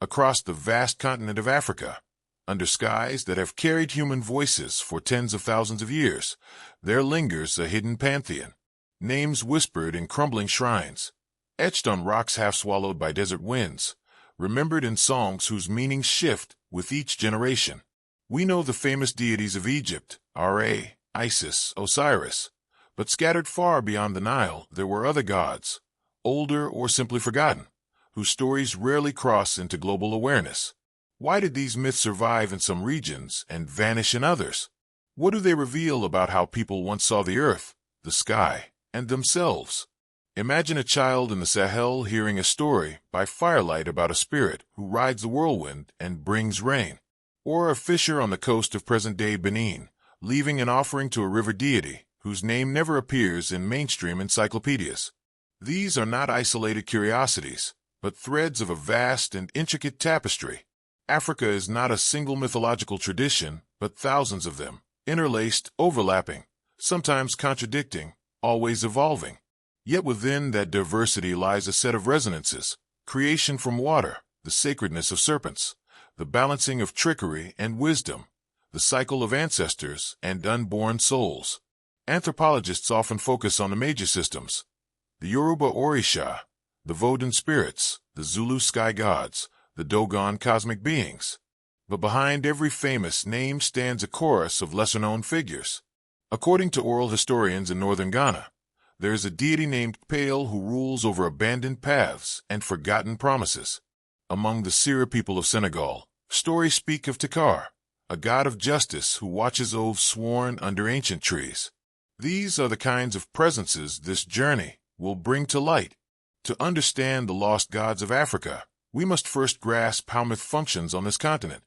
across the vast continent of Africa. Under skies that have carried human voices for tens of thousands of years, there lingers a hidden pantheon. Names whispered in crumbling shrines, etched on rocks half swallowed by desert winds, remembered in songs whose meanings shift with each generation. We know the famous deities of Egypt, Ra, Isis, Osiris, but scattered far beyond the Nile there were other gods, older or simply forgotten, whose stories rarely cross into global awareness. Why did these myths survive in some regions and vanish in others? What do they reveal about how people once saw the earth, the sky, and themselves? Imagine a child in the Sahel hearing a story by firelight about a spirit who rides the whirlwind and brings rain, or a fisher on the coast of present-day Benin, leaving an offering to a river deity whose name never appears in mainstream encyclopedias. These are not isolated curiosities, but threads of a vast and intricate tapestry. Africa is not a single mythological tradition, but thousands of them, interlaced, overlapping, sometimes contradicting, always evolving. Yet within that diversity lies a set of resonances: creation from water, the sacredness of serpents, the balancing of trickery and wisdom, the cycle of ancestors and unborn souls. Anthropologists often focus on the major systems: the Yoruba Orisha, the Vodun spirits, the Zulu sky gods, the Dogon cosmic beings. But behind every famous name stands a chorus of lesser-known figures. According to oral historians in northern Ghana, there is a deity named Pale who rules over abandoned paths and forgotten promises. Among the Sira people of Senegal, stories speak of Takhar, a god of justice who watches oaths sworn under ancient trees. These are the kinds of presences this journey will bring to light. To understand the lost gods of Africa, we must first grasp how myth functions on this continent.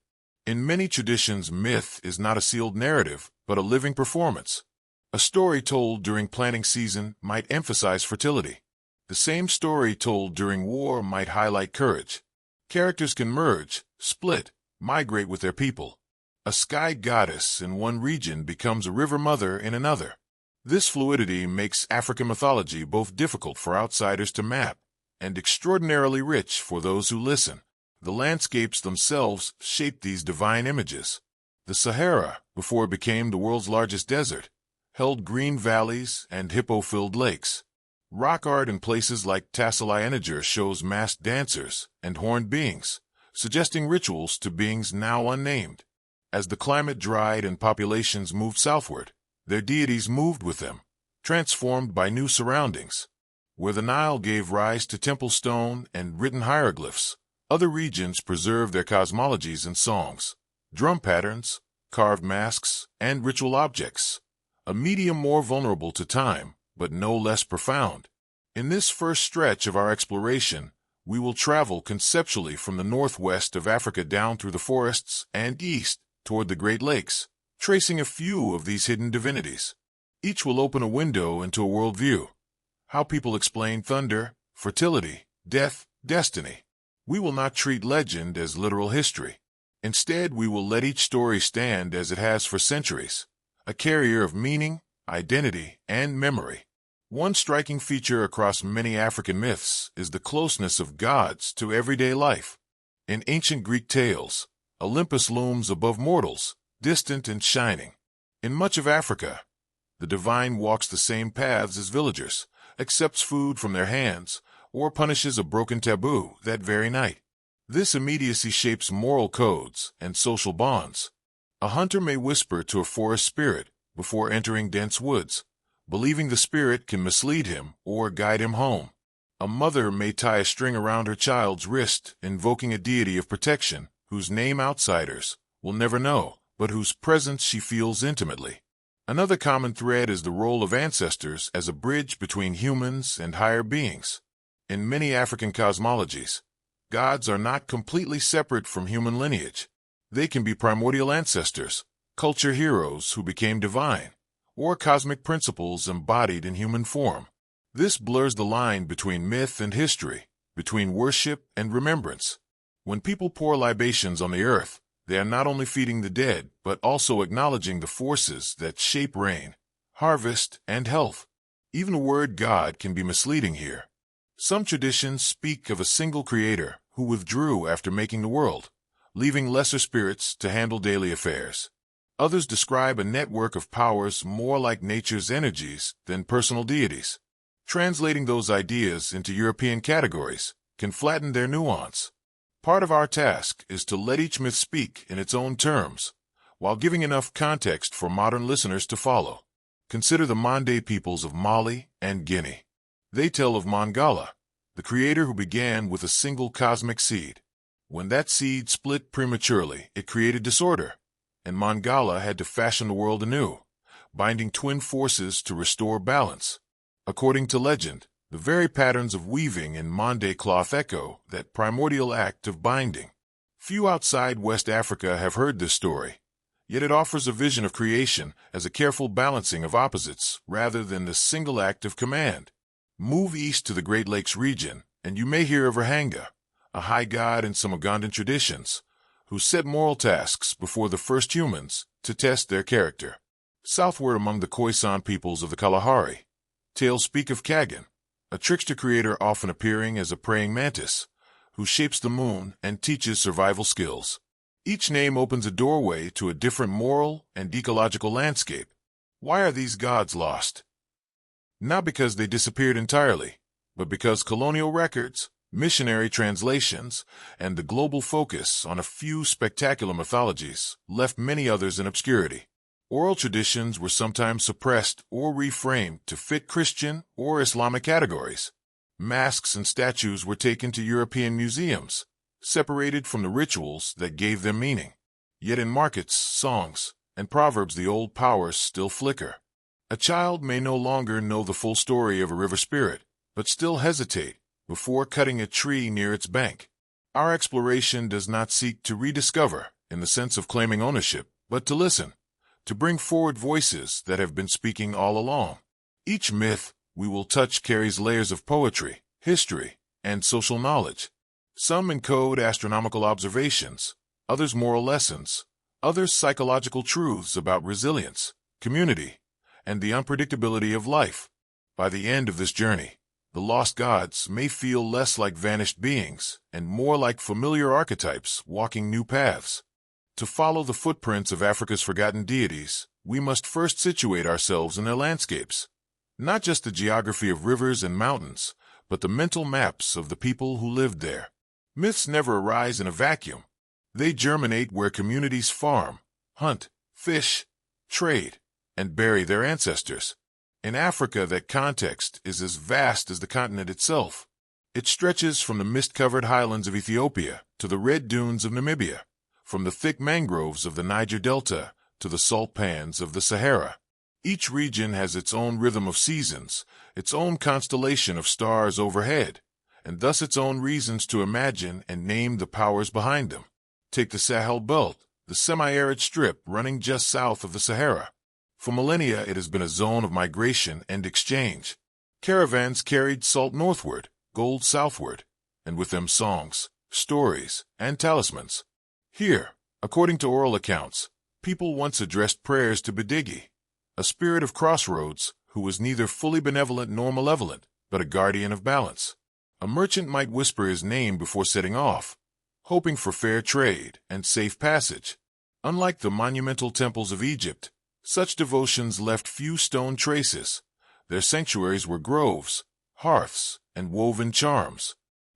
In many traditions, myth is not a sealed narrative, but a living performance. A story told during planting season might emphasize fertility. The same story told during war might highlight courage. Characters can merge, split, migrate with their people. A sky goddess in one region becomes a river mother in another. This fluidity makes African mythology both difficult for outsiders to map and extraordinarily rich for those who listen. The landscapes themselves shape these divine images. The Sahara, before it became the world's largest desert, held green valleys and hippo-filled lakes. Rock art in places like Tassili shows masked dancers and horned beings, suggesting rituals to beings now unnamed. As the climate dried and populations moved southward, their deities moved with them, transformed by new surroundings. Where the Nile gave rise to temple stone and written hieroglyphs, other regions preserved their cosmologies and songs, drum patterns, carved masks, and ritual objects, a medium more vulnerable to time, but no less profound. In this first stretch of our exploration, we will travel conceptually from the northwest of Africa down through the forests and east toward the Great Lakes, tracing a few of these hidden divinities. Each will open a window into a worldview: how people explain thunder, fertility, death, destiny. We will not treat legend as literal history. Instead, we will let each story stand as it has for centuries, a carrier of meaning, identity, and memory. One striking feature across many African myths is the closeness of gods to everyday life. In ancient Greek tales, Olympus looms above mortals, distant and shining. In much of Africa, the divine walks the same paths as villagers, accepts food from their hands, or punishes a broken taboo that very night. This immediacy shapes moral codes and social bonds. A hunter may whisper to a forest spirit before entering dense woods, believing the spirit can mislead him or guide him home. A mother may tie a string around her child's wrist, invoking a deity of protection whose name outsiders will never know, but whose presence she feels intimately. Another common thread is the role of ancestors as a bridge between humans and higher beings. In many African cosmologies, gods are not completely separate from human lineage. They can be primordial ancestors, culture heroes who became divine, or cosmic principles embodied in human form. This blurs the line between myth and history, between worship and remembrance. When people pour libations on the earth, they are not only feeding the dead, but also acknowledging the forces that shape rain, harvest, and health. Even the word God can be misleading here. Some traditions speak of a single creator who withdrew after making the world, leaving lesser spirits to handle daily affairs. Others describe a network of powers more like nature's energies than personal deities. Translating those ideas into European categories can flatten their nuance. Part of our task is to let each myth speak in its own terms, while giving enough context for modern listeners to follow. Consider the Mande peoples of Mali and Guinea. They tell of Mangala, the creator who began with a single cosmic seed. When that seed split prematurely, it created disorder, and Mangala had to fashion the world anew, binding twin forces to restore balance. According to legend, the very patterns of weaving in Mande cloth echo that primordial act of binding. Few outside West Africa have heard this story, yet it offers a vision of creation as a careful balancing of opposites rather than the single act of command. Move east to the Great Lakes region, and you may hear of Rahanga, a high god in some Ugandan traditions, who set moral tasks before the first humans to test their character. Southward among the Khoisan peoples of the Kalahari, tales speak of Kaggen, a trickster creator often appearing as a praying mantis, who shapes the moon and teaches survival skills. Each name opens a doorway to a different moral and ecological landscape. Why are these gods lost? Not because they disappeared entirely, but because colonial records, missionary translations, and the global focus on a few spectacular mythologies left many others in obscurity. Oral traditions were sometimes suppressed or reframed to fit Christian or Islamic categories. Masks and statues were taken to European museums, separated from the rituals that gave them meaning. Yet in markets, songs, and proverbs the old powers still flicker. A child may no longer know the full story of a river spirit, but still hesitate before cutting a tree near its bank. Our exploration does not seek to rediscover, in the sense of claiming ownership, but to listen, to bring forward voices that have been speaking all along. Each myth we will touch carries layers of poetry, history, and social knowledge. Some encode astronomical observations, others moral lessons, others psychological truths about resilience, community, and the unpredictability of life. By the end of this journey, the lost gods may feel less like vanished beings and more like familiar archetypes walking new paths. To follow the footprints of Africa's forgotten deities, we must first situate ourselves in their landscapes. Not just the geography of rivers and mountains, but the mental maps of the people who lived there. Myths never arise in a vacuum. They germinate where communities farm, hunt, fish, trade, and bury their ancestors. In Africa, that context is as vast as the continent itself. It stretches from the mist-covered highlands of Ethiopia to the red dunes of Namibia, from the thick mangroves of the Niger Delta to the salt pans of the Sahara. Each region has its own rhythm of seasons, its own constellation of stars overhead, and thus its own reasons to imagine and name the powers behind them. Take the Sahel Belt, the semi-arid strip running just south of the Sahara. For millennia it has been a zone of migration and exchange. Caravans carried salt northward, gold southward, and with them songs, stories, and talismans. Here, according to oral accounts, people once addressed prayers to Bedigi, a spirit of crossroads who was neither fully benevolent nor malevolent, but a guardian of balance. A merchant might whisper his name before setting off, hoping for fair trade and safe passage. Unlike the monumental temples of Egypt, such devotions left few stone traces. Their sanctuaries were groves, hearths, and woven charms.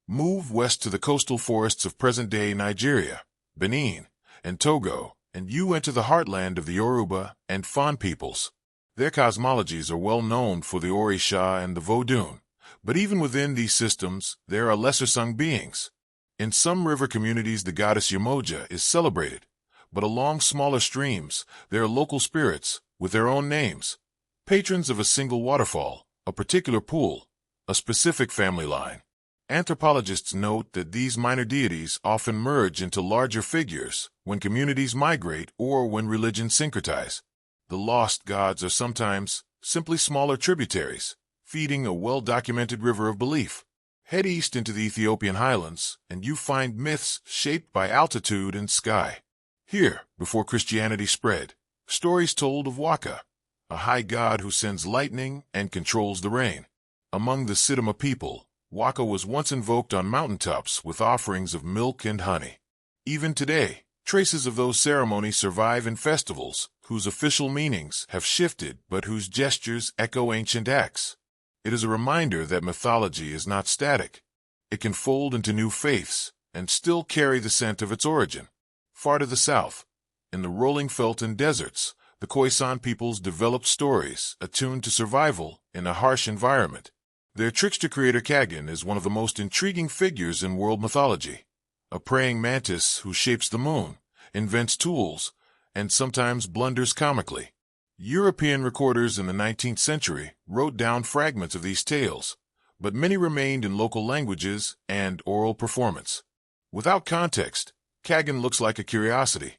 Move west to the coastal forests of present-day Nigeria, Benin, and Togo, and you enter the heartland of the Yoruba and Fon peoples. Their cosmologies are well known for the Orisha and the Vodun, but even within these systems there are lesser-sung beings. In some river communities the goddess Yamoja is celebrated, but along smaller streams there are local spirits with their own names, patrons of a single waterfall, a particular pool, a specific family line. Anthropologists note that these minor deities often merge into larger figures when communities migrate or when religions syncretize. The lost gods are sometimes simply smaller tributaries, feeding a well-documented river of belief. Head east into the Ethiopian highlands, and you find myths shaped by altitude and sky. Here, before Christianity spread, stories told of Waka, a high god who sends lightning and controls the rain. Among the Sidama people, Waka was once invoked on mountaintops with offerings of milk and honey. Even today, traces of those ceremonies survive in festivals, whose official meanings have shifted but whose gestures echo ancient acts. It is a reminder that mythology is not static. It can fold into new faiths and still carry the scent of its origin. Far to the south, in the rolling Felton deserts, the Khoisan peoples developed stories attuned to survival in a harsh environment. Their trickster creator Kaggen is one of the most intriguing figures in world mythology. A praying mantis who shapes the moon, invents tools, and sometimes blunders comically. European recorders in the 19th century wrote down fragments of these tales, but many remained in local languages and oral performance. Without context, Kaggen looks like a curiosity.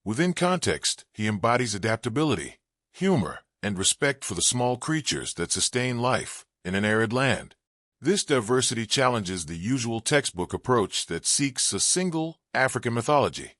Within context, he embodies adaptability, humor, and respect for the small creatures that sustain life in an arid land. This diversity challenges the usual textbook approach that seeks a single African mythology.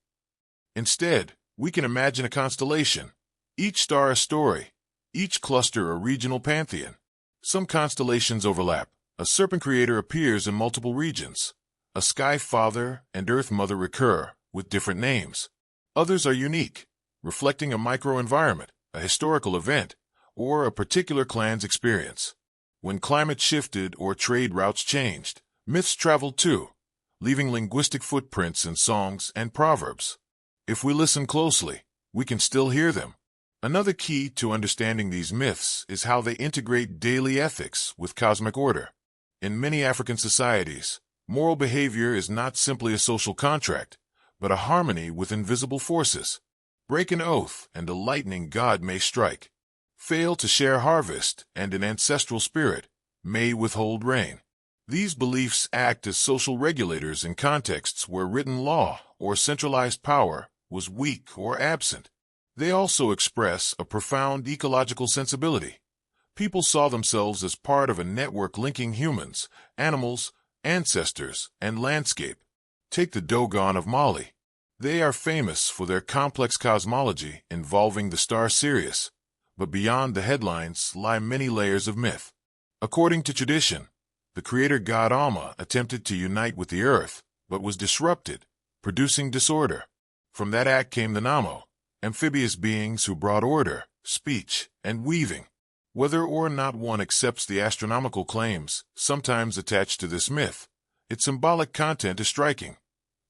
Instead, we can imagine a constellation, each star a story, each cluster a regional pantheon. Some constellations overlap. A serpent creator appears in multiple regions. A sky father and earth mother recur with different names. Others are unique, reflecting a microenvironment, a historical event, or a particular clan's experience. When climate shifted or trade routes changed, myths traveled too, leaving linguistic footprints in songs and proverbs. If we listen closely, we can still hear them. Another key to understanding these myths is how they integrate daily ethics with cosmic order. In many African societies, moral behavior is not simply a social contract, but a harmony with invisible forces. Break an oath and a lightning god may strike. Fail to share harvest and an ancestral spirit may withhold rain. These beliefs act as social regulators in contexts where written law or centralized power was weak or absent. They also express a profound ecological sensibility. People saw themselves as part of a network linking humans, animals, ancestors, and landscape. Take the Dogon of Mali. They are famous for their complex cosmology involving the star Sirius, but beyond the headlines lie many layers of myth. According to tradition, the creator god Alma attempted to unite with the earth, but was disrupted, producing disorder. From that act came the Nommo, amphibious beings who brought order, speech, and weaving. Whether or not one accepts the astronomical claims sometimes attached to this myth, its symbolic content is striking.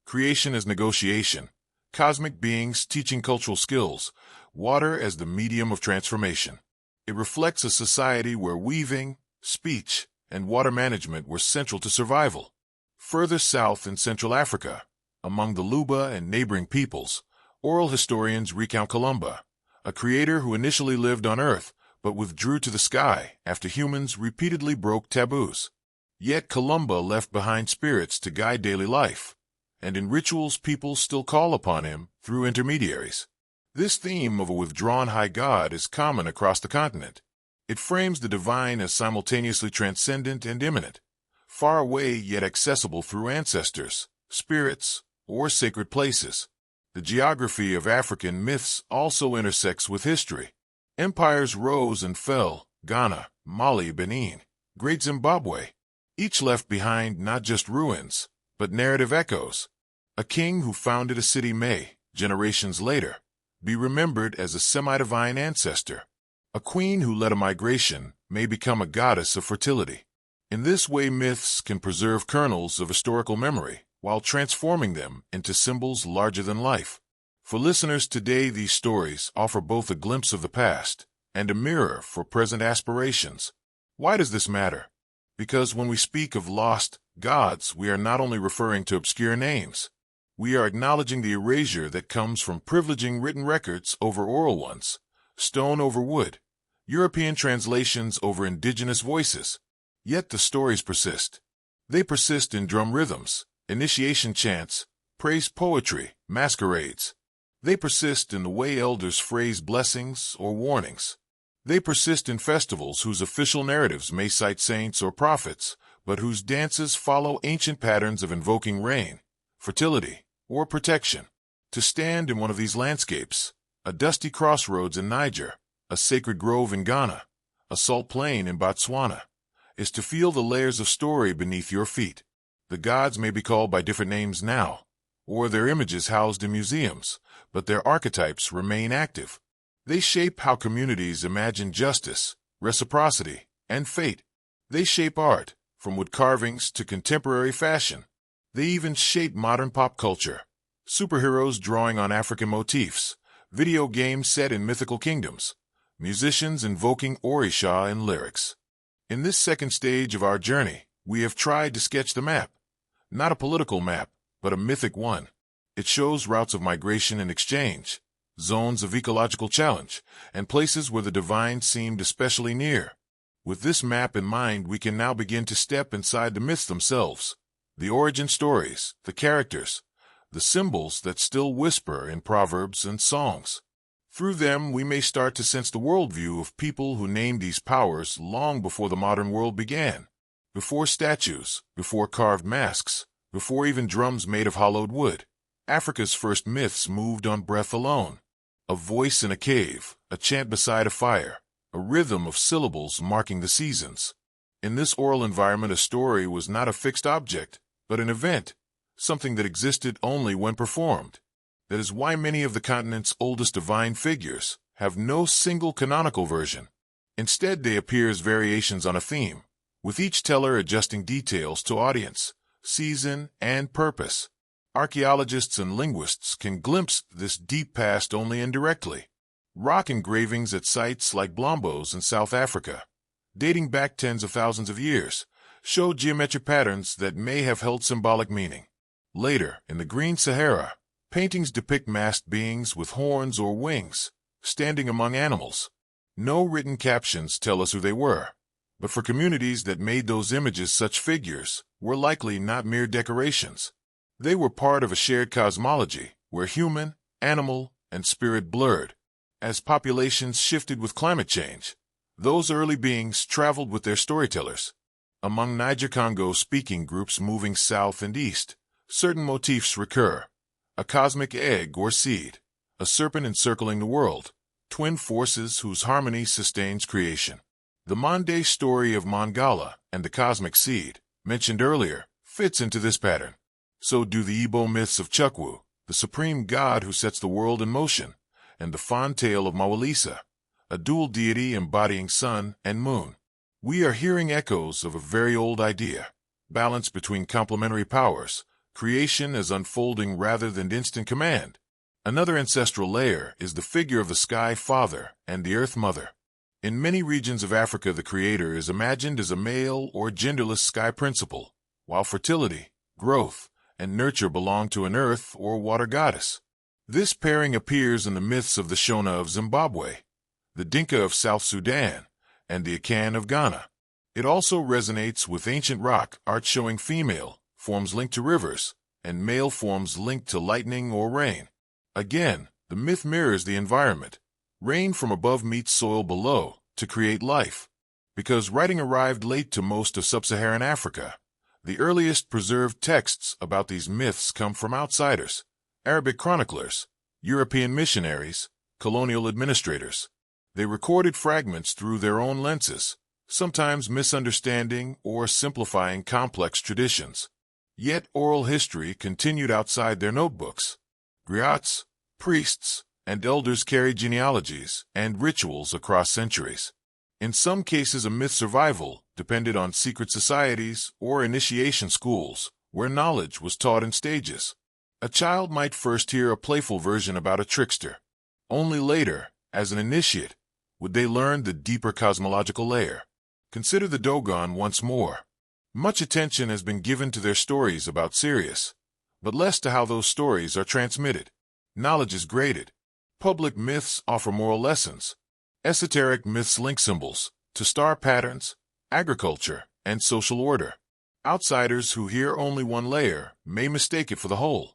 Creation as negotiation, cosmic beings teaching cultural skills, water as the medium of transformation. It reflects a society where weaving, speech, and water management were central to survival. Further south in Central Africa, among the Luba and neighboring peoples, oral historians recount Columba, a creator who initially lived on Earth but withdrew to the sky after humans repeatedly broke taboos. Yet Columba left behind spirits to guide daily life, and in rituals people still call upon him through intermediaries. This theme of a withdrawn high god is common across the continent. It frames the divine as simultaneously transcendent and immanent, far away yet accessible through ancestors, spirits, or sacred places. The geography of African myths also intersects with history. Empires rose and fell, Ghana, Mali, Benin, Great Zimbabwe. Each left behind not just ruins, but narrative echoes. A king who founded a city may, generations later, be remembered as a semi-divine ancestor. A queen who led a migration may become a goddess of fertility. In this way, myths can preserve kernels of historical memory while transforming them into symbols larger than life. For listeners today, these stories offer both a glimpse of the past and a mirror for present aspirations. Why does this matter? Because when we speak of lost gods, we are not only referring to obscure names. We are acknowledging the erasure that comes from privileging written records over oral ones, stone over wood, European translations over indigenous voices. Yet the stories persist. They persist in drum rhythms, initiation chants, praise poetry, masquerades. They persist in the way elders phrase blessings or warnings. They persist in festivals whose official narratives may cite saints or prophets, but whose dances follow ancient patterns of invoking rain, fertility, or protection. To stand in one of these landscapes, a dusty crossroads in Niger, a sacred grove in Ghana, a salt plain in Botswana, is to feel the layers of story beneath your feet. The gods may be called by different names now, or their images housed in museums, but their archetypes remain active. They shape how communities imagine justice, reciprocity, and fate. They shape art, from wood carvings to contemporary fashion. They even shape modern pop culture. Superheroes drawing on African motifs, video games set in mythical kingdoms, musicians invoking Orisha in lyrics. In this second stage of our journey, we have tried to sketch the map. Not a political map, but a mythic one. It shows routes of migration and exchange, zones of ecological challenge, and places where the divine seemed especially near. With this map in mind, we can now begin to step inside the myths themselves, the origin stories, the characters, the symbols that still whisper in proverbs and songs. Through them, we may start to sense the worldview of people who named these powers long before the modern world began. Before statues, before carved masks, before even drums made of hollowed wood, Africa's first myths moved on breath alone. A voice in a cave, a chant beside a fire, a rhythm of syllables marking the seasons. In this oral environment, a story was not a fixed object, but an event, something that existed only when performed. That is why many of the continent's oldest divine figures have no single canonical version. Instead, they appear as variations on a theme, with each teller adjusting details to audience, season, and purpose. Archaeologists and linguists can glimpse this deep past only indirectly. Rock engravings at sites like Blombos in South Africa, dating back tens of thousands of years, show geometric patterns that may have held symbolic meaning. Later, in the Green Sahara, paintings depict masked beings with horns or wings, standing among animals. No written captions tell us who they were, but for communities that made those images, such figures were likely not mere decorations. They were part of a shared cosmology where human, animal, and spirit blurred. As populations shifted with climate change, those early beings traveled with their storytellers. Among Niger-Congo-speaking groups moving south and east, certain motifs recur: a cosmic egg or seed, a serpent encircling the world, twin forces whose harmony sustains creation. The Mande story of Mangala and the cosmic seed, mentioned earlier, fits into this pattern. So do the Igbo myths of Chukwu, the supreme god who sets the world in motion, and the Fon tale of Mawalisa, a dual deity embodying sun and moon. We are hearing echoes of a very old idea: balance between complementary powers, creation as unfolding rather than instant command. Another ancestral layer is the figure of the Sky Father and the Earth Mother. In many regions of Africa, the Creator is imagined as a male or genderless sky principle, while fertility, growth, and nurture belong to an earth or water goddess. This pairing appears in the myths of the Shona of Zimbabwe, the Dinka of South Sudan, and the Akan of Ghana. It also resonates with ancient rock art showing female forms linked to rivers and male forms linked to lightning or rain. Again, the myth mirrors the environment. Rain from above meets soil below to create life. Because writing arrived late to most of sub-Saharan Africa, the earliest preserved texts about these myths come from outsiders: Arabic chroniclers, European missionaries, colonial administrators. They recorded fragments through their own lenses, sometimes misunderstanding or simplifying complex traditions. Yet oral history continued outside their notebooks. Griots, priests, and elders carried genealogies and rituals across centuries. In some cases, a myth's survival depended on secret societies or initiation schools, where knowledge was taught in stages. A child might first hear a playful version about a trickster. Only later, as an initiate, would they learn the deeper cosmological layer. Consider the Dogon once more. Much attention has been given to their stories about Sirius, but less to how those stories are transmitted. Knowledge is graded. Public myths offer moral lessons. Esoteric myths link symbols to star patterns, agriculture, and social order. Outsiders who hear only one layer may mistake it for the whole.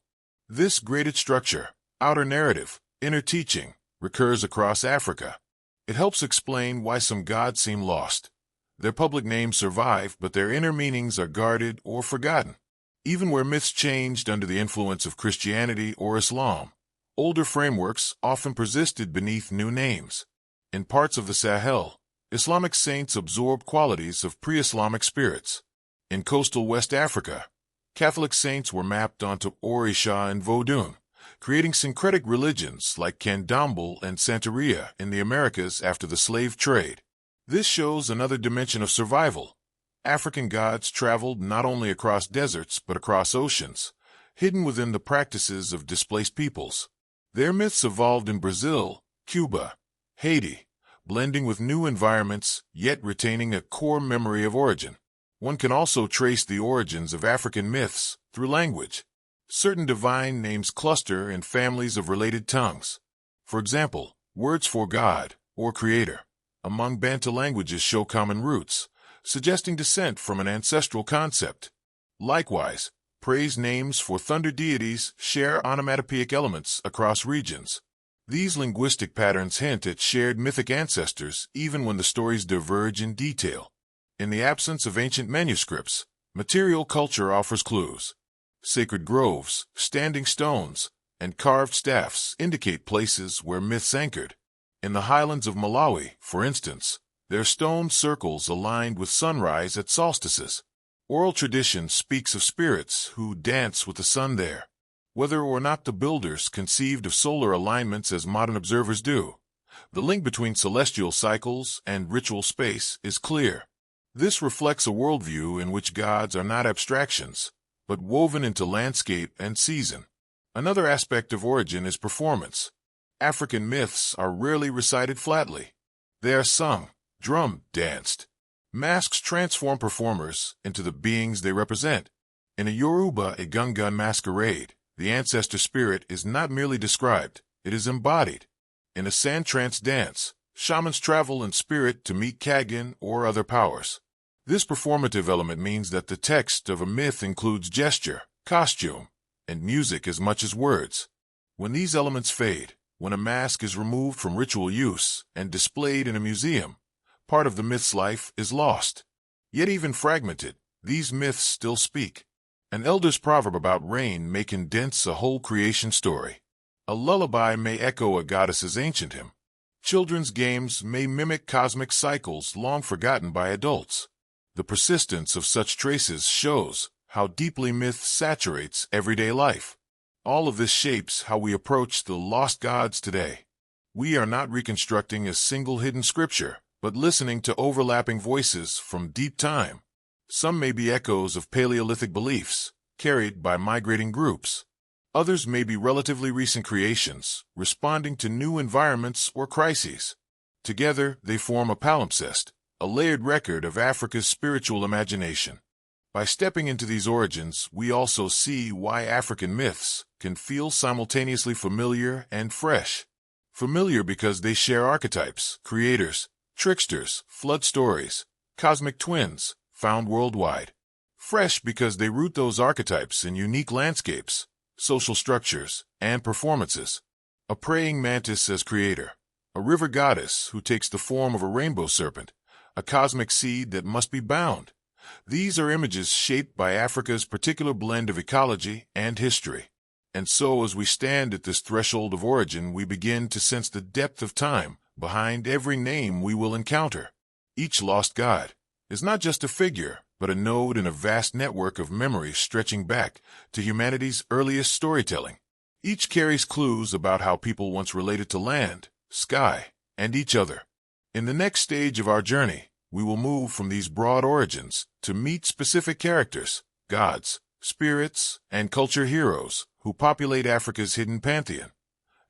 This graded structure, outer narrative, inner teaching, recurs across Africa. It helps explain why some gods seem lost. Their public names survive, but their inner meanings are guarded or forgotten. Even where myths changed under the influence of Christianity or Islam, older frameworks often persisted beneath new names. In parts of the Sahel, Islamic saints absorb qualities of pre-Islamic spirits. In coastal West Africa, Catholic saints were mapped onto Orisha and Vodun, creating syncretic religions like Candomblé and Santeria in the Americas after the slave trade. This shows another dimension of survival. African gods traveled not only across deserts but across oceans, hidden within the practices of displaced peoples. Their myths evolved in Brazil, Cuba, Haiti, blending with new environments yet retaining a core memory of origin. One can also trace the origins of African myths through language. Certain divine names cluster in families of related tongues. For example, words for God or Creator among Bantu languages show common roots, suggesting descent from an ancestral concept. Likewise, praise names for thunder deities share onomatopoeic elements across regions. These linguistic patterns hint at shared mythic ancestors even when the stories diverge in detail. In the absence of ancient manuscripts, material culture offers clues. Sacred groves, standing stones, and carved staffs indicate places where myths anchored. In the highlands of Malawi, for instance, there are stone circles aligned with sunrise at solstices. Oral tradition speaks of spirits who dance with the sun there. Whether or not the builders conceived of solar alignments as modern observers do, the link between celestial cycles and ritual space is clear. This reflects a worldview in which gods are not abstractions, but woven into landscape and season. Another aspect of origin is performance. African myths are rarely recited flatly. They are sung, drummed, danced. Masks transform performers into the beings they represent. In a Yoruba Egungun masquerade, the ancestor spirit is not merely described, it is embodied. In a sand trance dance, shamans travel in spirit to meet Kaggen or other powers. This performative element means that the text of a myth includes gesture, costume, and music as much as words. When these elements fade, when a mask is removed from ritual use and displayed in a museum, part of the myth's life is lost. Yet even fragmented, these myths still speak. An elder's proverb about rain may condense a whole creation story. A lullaby may echo a goddess's ancient hymn. Children's games may mimic cosmic cycles long forgotten by adults. The persistence of such traces shows how deeply myth saturates everyday life. All of this shapes how we approach the lost gods today. We are not reconstructing a single hidden scripture, but listening to overlapping voices from deep time. Some may be echoes of Paleolithic beliefs, carried by migrating groups. Others may be relatively recent creations, responding to new environments or crises. Together, they form a palimpsest, a layered record of Africa's spiritual imagination. By stepping into these origins, we also see why African myths can feel simultaneously familiar and fresh. Familiar because they share archetypes, creators, tricksters, flood stories, cosmic twins, found worldwide. Fresh because they root those archetypes in unique landscapes, social structures, and performances. A praying mantis as creator, a river goddess who takes the form of a rainbow serpent, a cosmic seed that must be bound. These are images shaped by Africa's particular blend of ecology and history. And so as we stand at this threshold of origin, we begin to sense the depth of time behind every name we will encounter. Each lost god is not just a figure, but a node in a vast network of memories stretching back to humanity's earliest storytelling. Each carries clues about how people once related to land, sky, and each other. In the next stage of our journey, we will move from these broad origins to meet specific characters, gods, spirits, and culture heroes who populate Africa's hidden pantheon,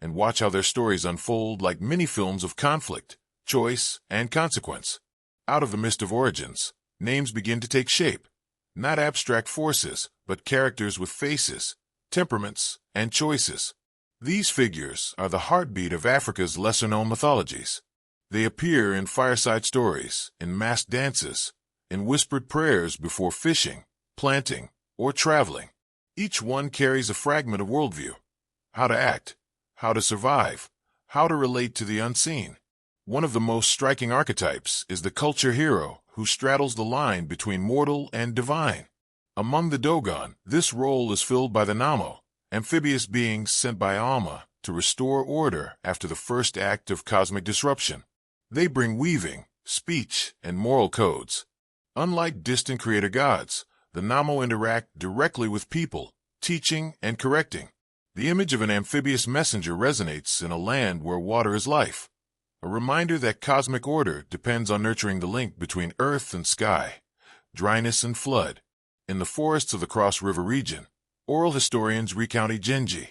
and watch how their stories unfold like mini-films of conflict, choice, and consequence. Out of the mist of origins, names begin to take shape, not abstract forces, but characters with faces, temperaments, and choices. These figures are the heartbeat of Africa's lesser-known mythologies. They appear in fireside stories, in masked dances, in whispered prayers before fishing, planting, or traveling. Each one carries a fragment of worldview. How to act, how to survive, how to relate to the unseen. One of the most striking archetypes is the culture hero who straddles the line between mortal and divine. Among the Dogon, this role is filled by the Nommo, amphibious beings sent by Alma to restore order after the first act of cosmic disruption. They bring weaving, speech, and moral codes. Unlike distant creator gods, the Nommo interact directly with people, teaching and correcting. The image of an amphibious messenger resonates in a land where water is life, a reminder that cosmic order depends on nurturing the link between earth and sky, dryness and flood. In the forests of the Cross River region, oral historians recount Ijenji,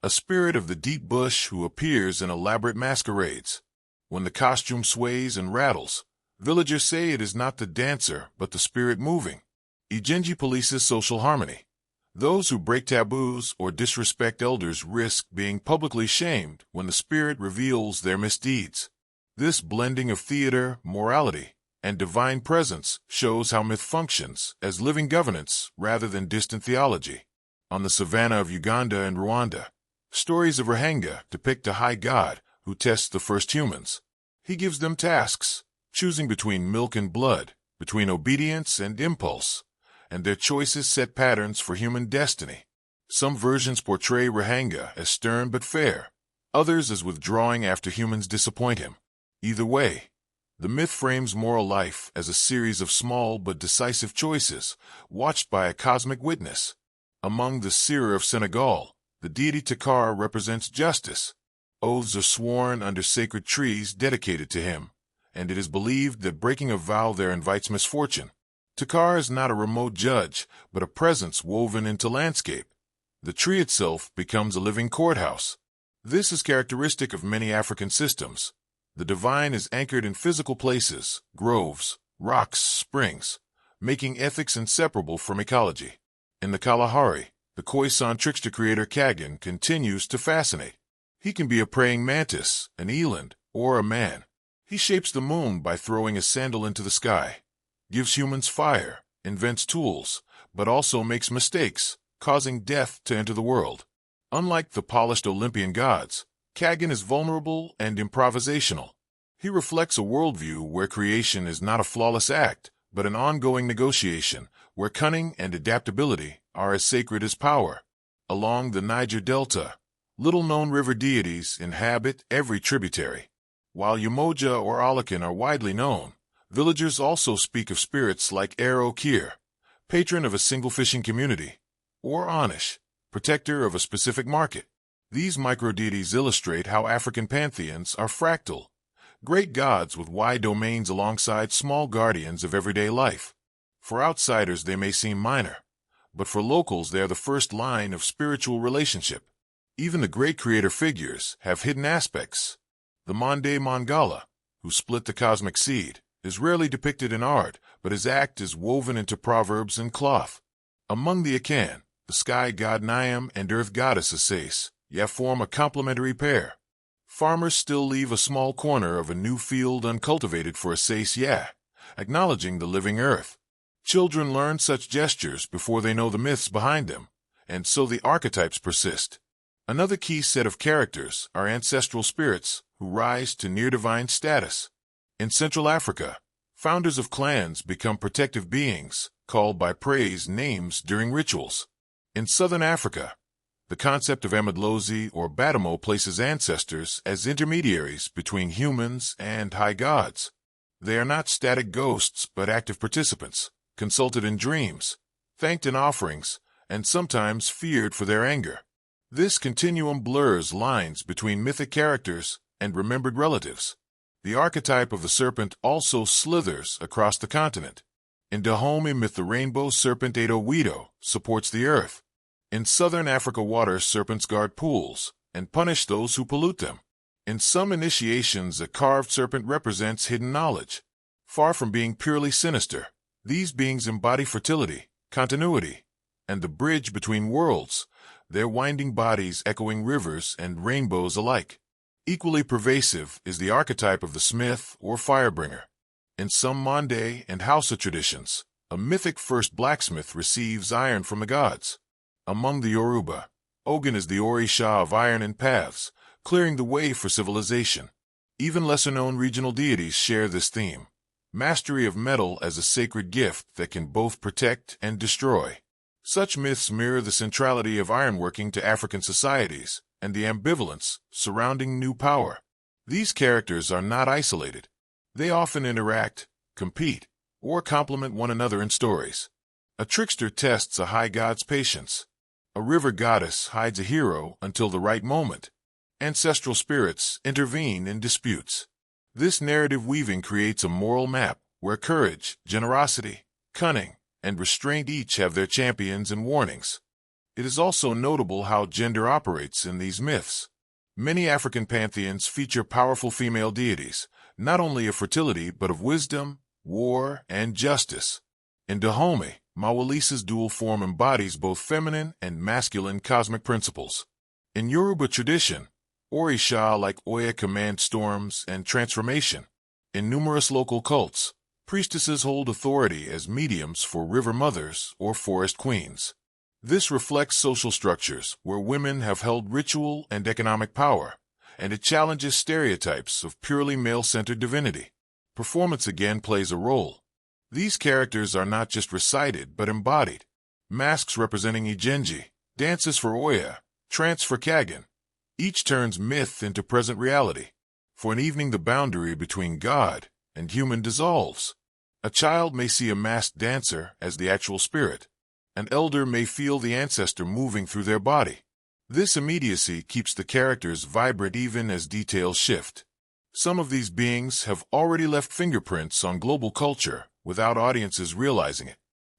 a spirit of the deep bush who appears in elaborate masquerades. When the costume sways and rattles, villagers say it is not the dancer but the spirit moving. Ijenji polices social harmony. Those who break taboos or disrespect elders risk being publicly shamed when the spirit reveals their misdeeds. This blending of theater, morality, and divine presence shows how myth functions as living governance rather than distant theology. On the savanna of Uganda and Rwanda, stories of Ruhanga depict a high god who tests the first humans. He gives them tasks, choosing between milk and blood, between obedience and impulse, and their choices set patterns for human destiny. Some versions portray Ruhanga as stern but fair, others as withdrawing after humans disappoint him. Either way, the myth frames moral life as a series of small but decisive choices, watched by a cosmic witness. Among the Serer of Senegal, the deity Takhar represents justice. Oaths are sworn under sacred trees dedicated to him, and it is believed that breaking a vow there invites misfortune. Takhar is not a remote judge, but a presence woven into landscape. The tree itself becomes a living courthouse. This is characteristic of many African systems. The divine is anchored in physical places, groves, rocks, springs, making ethics inseparable from ecology. In the Kalahari, the Khoisan trickster creator Kaggen continues to fascinate. He can be a praying mantis, an eland, or a man. He shapes the moon by throwing a sandal into the sky, gives humans fire, invents tools, but also makes mistakes, causing death to enter the world. Unlike the polished Olympian gods, Kaggen is vulnerable and improvisational. He reflects a worldview where creation is not a flawless act, but an ongoing negotiation, where cunning and adaptability are as sacred as power. Along the Niger Delta, little-known river deities inhabit every tributary. While Umoja or Alakan are widely known, villagers also speak of spirits like Ero Kir, patron of a single fishing community, or Anish, protector of a specific market. These microdeities illustrate how African pantheons are fractal, great gods with wide domains alongside small guardians of everyday life. For outsiders they may seem minor, but for locals they are the first line of spiritual relationship. Even the great creator figures have hidden aspects. The Mande Mangala, who split the cosmic seed, is rarely depicted in art, but his act is woven into proverbs and cloth. Among the Akan, the sky god Niam and earth goddess Asais, form a complementary pair. Farmers still leave a small corner of a new field uncultivated for Asais, acknowledging the living earth. Children learn such gestures before they know the myths behind them, and so the archetypes persist. Another key set of characters are ancestral spirits who rise to near-divine status. In Central Africa, founders of clans become protective beings, called by praise names during rituals. In Southern Africa, the concept of Amidlozi or Batamo places ancestors as intermediaries between humans and high gods. They are not static ghosts but active participants, consulted in dreams, thanked in offerings, and sometimes feared for their anger. This continuum blurs lines between mythic characters and remembered relatives. The archetype of the serpent also slithers across the continent. In Dahomey myth, the rainbow serpent Edo Wido supports the earth. In southern Africa, water serpents guard pools and punish those who pollute them. In some initiations, a carved serpent represents hidden knowledge. Far from being purely sinister, these beings embody fertility, continuity, and the bridge between worlds, their winding bodies echoing rivers and rainbows alike. Equally pervasive is the archetype of the smith or firebringer. In some Mande and Hausa traditions, a mythic first blacksmith receives iron from the gods. Among the Yoruba, Ogun is the Orisha of iron and paths, clearing the way for civilization. Even lesser-known regional deities share this theme. Mastery of metal as a sacred gift that can both protect and destroy. Such myths mirror the centrality of ironworking to African societies and the ambivalence surrounding new power. These characters are not isolated. They often interact, compete, or complement one another in stories. A trickster tests a high god's patience. A river goddess hides a hero until the right moment. Ancestral spirits intervene in disputes. This narrative weaving creates a moral map where courage, generosity, cunning, and restraint each have their champions and warnings. It is also notable how gender operates in these myths. Many African pantheons feature powerful female deities, not only of fertility but of wisdom, war, and justice. In Dahomey, Mawalisa's dual form embodies both feminine and masculine cosmic principles. In Yoruba tradition, Orisha like Oya command storms and transformation. In numerous local cults, priestesses hold authority as mediums for river mothers or forest queens. This reflects social structures where women have held ritual and economic power, and it challenges stereotypes of purely male-centered divinity. Performance again plays a role. These characters are not just recited but embodied. Masks representing Ijenji, dances for Oya, trance for Kaggen. Each turns myth into present reality. For an evening the boundary between God and human dissolves. A child may see a masked dancer as the actual spirit. An elder may feel the ancestor moving through their body. This immediacy keeps the characters vibrant even as details shift. Some of these beings have already left fingerprints on global culture without audiences realizing it.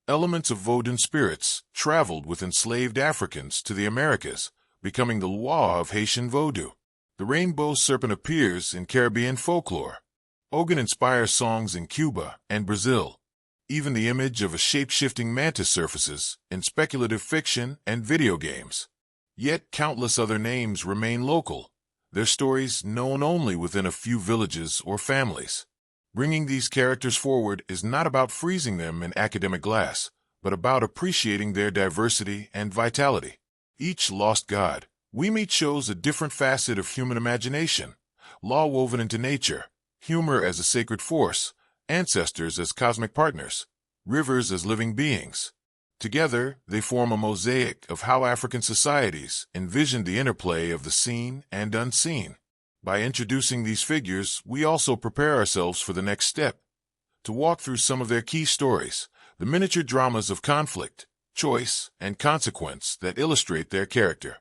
Elements of Vodun spirits traveled with enslaved Africans to the Americas, becoming the Lwa of Haitian Vodou. The rainbow serpent appears in Caribbean folklore. Ogun inspires songs in Cuba and Brazil. Even the image of a shape-shifting mantis surfaces in speculative fiction and video games. Yet countless other names remain local, their stories known only within a few villages or families. Bringing these characters forward is not about freezing them in academic glass, but about appreciating their diversity and vitality. Each lost god we meet shows a different facet of human imagination, law woven into nature, humor as a sacred force, ancestors as cosmic partners, rivers as living beings. Together, they form a mosaic of how African societies envisioned the interplay of the seen and unseen. By introducing these figures, we also prepare ourselves for the next step, to walk through some of their key stories, the miniature dramas of conflict, choice, and consequence that illustrate their character.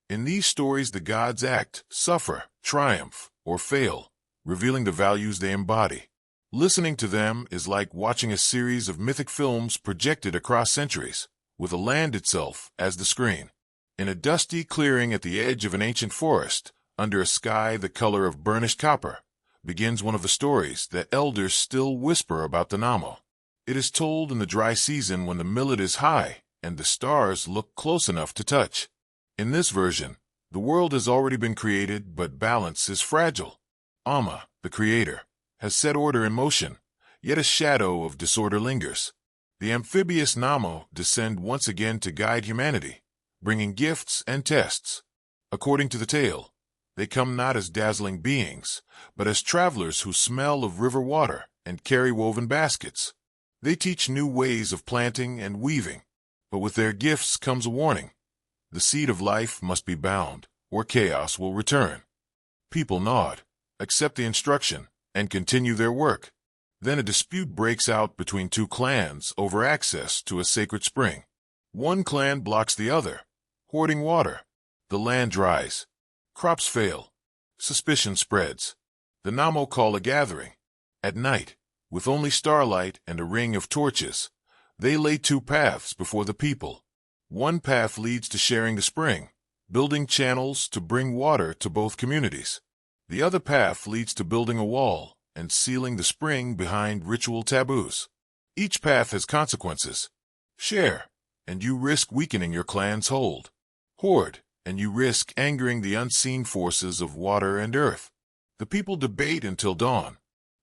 In these stories, the gods act, suffer, triumph, or fail, revealing the values they embody. Listening to them is like watching a series of mythic films projected across centuries, with the land itself as the screen. In a dusty clearing at the edge of an ancient forest, under a sky the color of burnished copper, begins one of the stories that elders still whisper about the Nommo. It is told in the dry season when the millet is high and the stars look close enough to touch. In this version, the world has already been created, but balance is fragile. Amma, the creator, has set order in motion, yet a shadow of disorder lingers. The amphibious Nommo descend once again to guide humanity, bringing gifts and tests. According to the tale, they come not as dazzling beings, but as travelers who smell of river water and carry woven baskets. They teach new ways of planting and weaving, but with their gifts comes a warning. The seed of life must be bound, or chaos will return. People nod, accept the instruction, and continue their work. Then a dispute breaks out between two clans over access to a sacred spring. One clan blocks the other, hoarding water. The land dries. Crops fail. Suspicion spreads. The Nommo call a gathering. At night, with only starlight and a ring of torches, they lay two paths before the people. One path leads to sharing the spring, building channels to bring water to both communities. The other path leads to building a wall and sealing the spring behind ritual taboos. Each path has consequences. Share, and you risk weakening your clan's hold. Hoard, and you risk angering the unseen forces of water and earth. The people debate until dawn.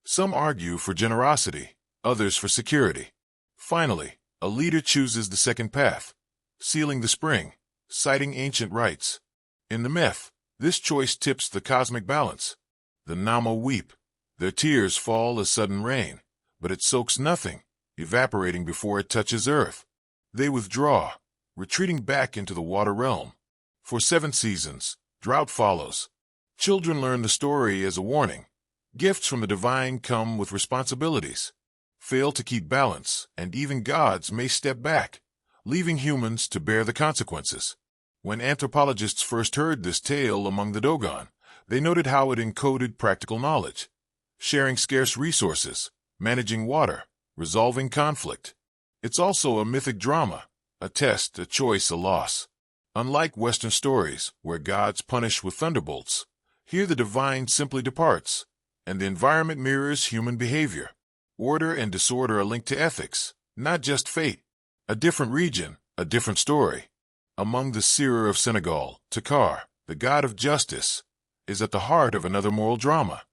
Some argue for generosity, others for security. Finally, a leader chooses the second path, sealing the spring, citing ancient rites. In the myth, this choice tips the cosmic balance. The Nommo weep. Their tears fall as sudden rain, but it soaks nothing, evaporating before it touches earth. They withdraw, retreating back into the water realm. For 7 seasons, drought follows. Children learn the story as a warning. Gifts from the divine come with responsibilities. Fail to keep balance, and even gods may step back, leaving humans to bear the consequences. When anthropologists first heard this tale among the Dogon, they noted how it encoded practical knowledge, sharing scarce resources, managing water, resolving conflict. It's also a mythic drama, a test, a choice, a loss. Unlike Western stories, where gods punish with thunderbolts, here the divine simply departs, and the environment mirrors human behavior. Order and disorder are linked to ethics, not just fate. A different region, a different story. Among the seer of Senegal, Takhar, the god of justice, is at the heart of another moral drama.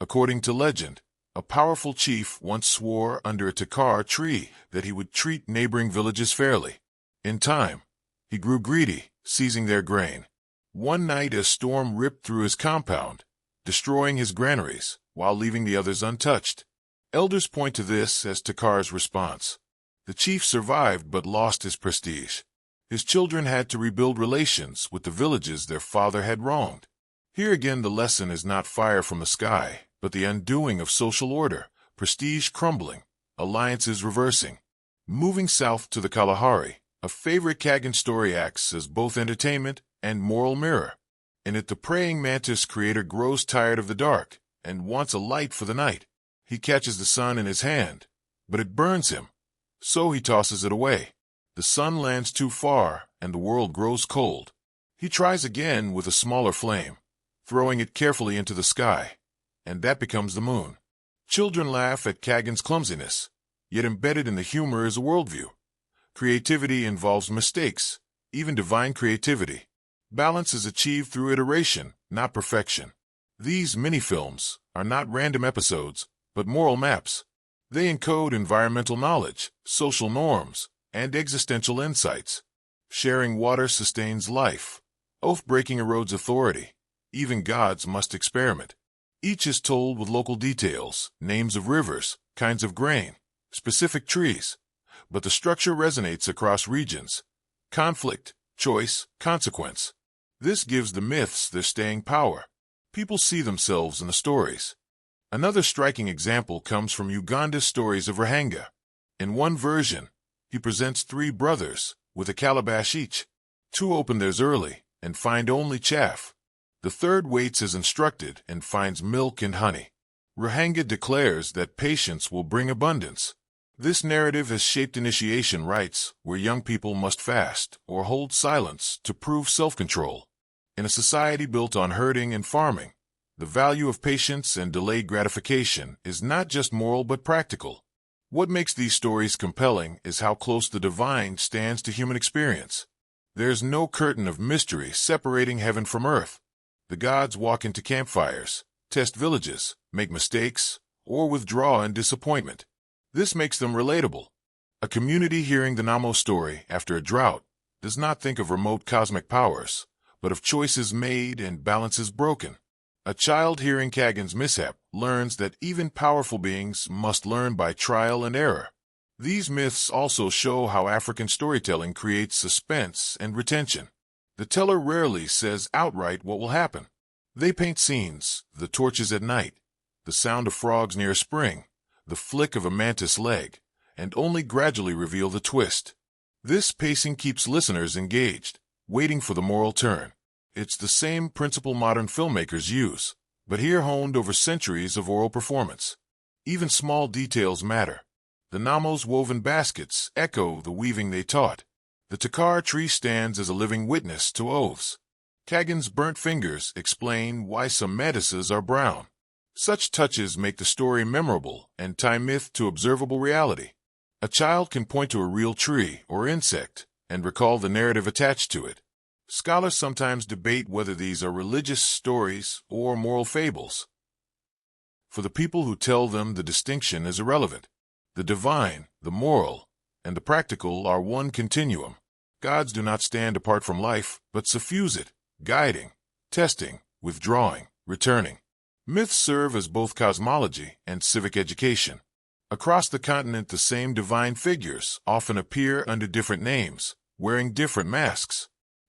According to legend, a powerful chief once swore under a Takhar tree that he would treat neighboring villages fairly. In time, he grew greedy, seizing their grain. One night a storm ripped through his compound, destroying his granaries, while leaving the others untouched. Elders point to this as Takhar's response. The chief survived but lost his prestige. His children had to rebuild relations with the villages their father had wronged. Here again the lesson is not fire from the sky, but the undoing of social order, prestige crumbling, alliances reversing. Moving south to the Kalahari, a favorite Kaggen story acts as both entertainment and moral mirror. In it the praying mantis-creator grows tired of the dark and wants a light for the night. He catches the sun in his hand, but it burns him. So he tosses it away. The sun lands too far, and the world grows cold. He tries again with a smaller flame, throwing it carefully into the sky, and that becomes the moon. Children laugh at Kaggen's clumsiness, yet embedded in the humor is a worldview. Creativity involves mistakes, even divine creativity. Balance is achieved through iteration, not perfection. These mini-films are not random episodes, but moral maps. They encode environmental knowledge, social norms, and existential insights. Sharing water sustains life. Oath-breaking erodes authority. Even gods must experiment. Each is told with local details, names of rivers, kinds of grain, specific trees. But the structure resonates across regions. Conflict, choice, consequence. This gives the myths their staying power. People see themselves in the stories. Another striking example comes from Uganda's stories of Ruhanga. In one version, he presents 3 brothers, with a calabash each. 2 open theirs early, and find only chaff. The third waits as instructed and finds milk and honey. Ruhanga declares that patience will bring abundance. This narrative has shaped initiation rites, where young people must fast or hold silence to prove self-control. In a society built on herding and farming, the value of patience and delayed gratification is not just moral but practical. What makes these stories compelling is how close the divine stands to human experience. There's no curtain of mystery separating heaven from earth. The gods walk into campfires, test villages, make mistakes, or withdraw in disappointment. This makes them relatable. A community hearing the Nommo story after a drought does not think of remote cosmic powers, but of choices made and balances broken. A child hearing Kaggen's mishap learns that even powerful beings must learn by trial and error. These myths also show how African storytelling creates suspense and retention. The teller rarely says outright what will happen. They paint scenes, the torches at night, the sound of frogs near a spring, the flick of a mantis leg, and only gradually reveal the twist. This pacing keeps listeners engaged, waiting for the moral turn. It's the same principle modern filmmakers use, but here honed over centuries of oral performance. Even small details matter. The Nommo's woven baskets echo the weaving they taught. The Takhar tree stands as a living witness to oaths. Kaggen's burnt fingers explain why some mantises are brown. Such touches make the story memorable and tie myth to observable reality. A child can point to a real tree or insect and recall the narrative attached to it. Scholars sometimes debate whether these are religious stories or moral fables. For the people who tell them, the distinction is irrelevant. The divine, the moral, and the practical are one continuum. Gods do not stand apart from life, but suffuse it, guiding, testing, withdrawing, returning. Myths serve as both cosmology and civic education. Across the continent, the same divine figures often appear under different names, wearing different masks.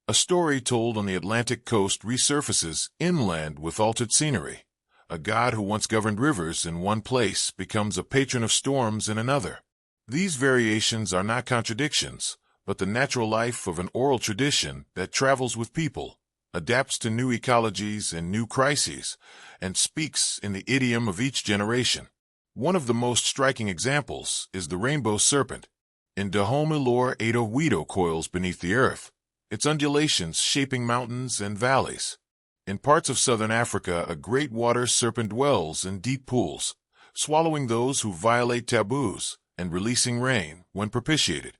A story told on the Atlantic coast resurfaces inland with altered scenery. A god who once governed rivers in one place becomes a patron of storms in another. These variations are not contradictions, but the natural life of an oral tradition that travels with people, adapts to new ecologies and new crises, and speaks in the idiom of each generation. One of the most striking examples is the rainbow serpent. In Dahomey lore, Edo Wedo coils beneath the earth, its undulations shaping mountains and valleys. In parts of southern Africa, a great water serpent dwells in deep pools, swallowing those who violate taboos and releasing rain when propitiated.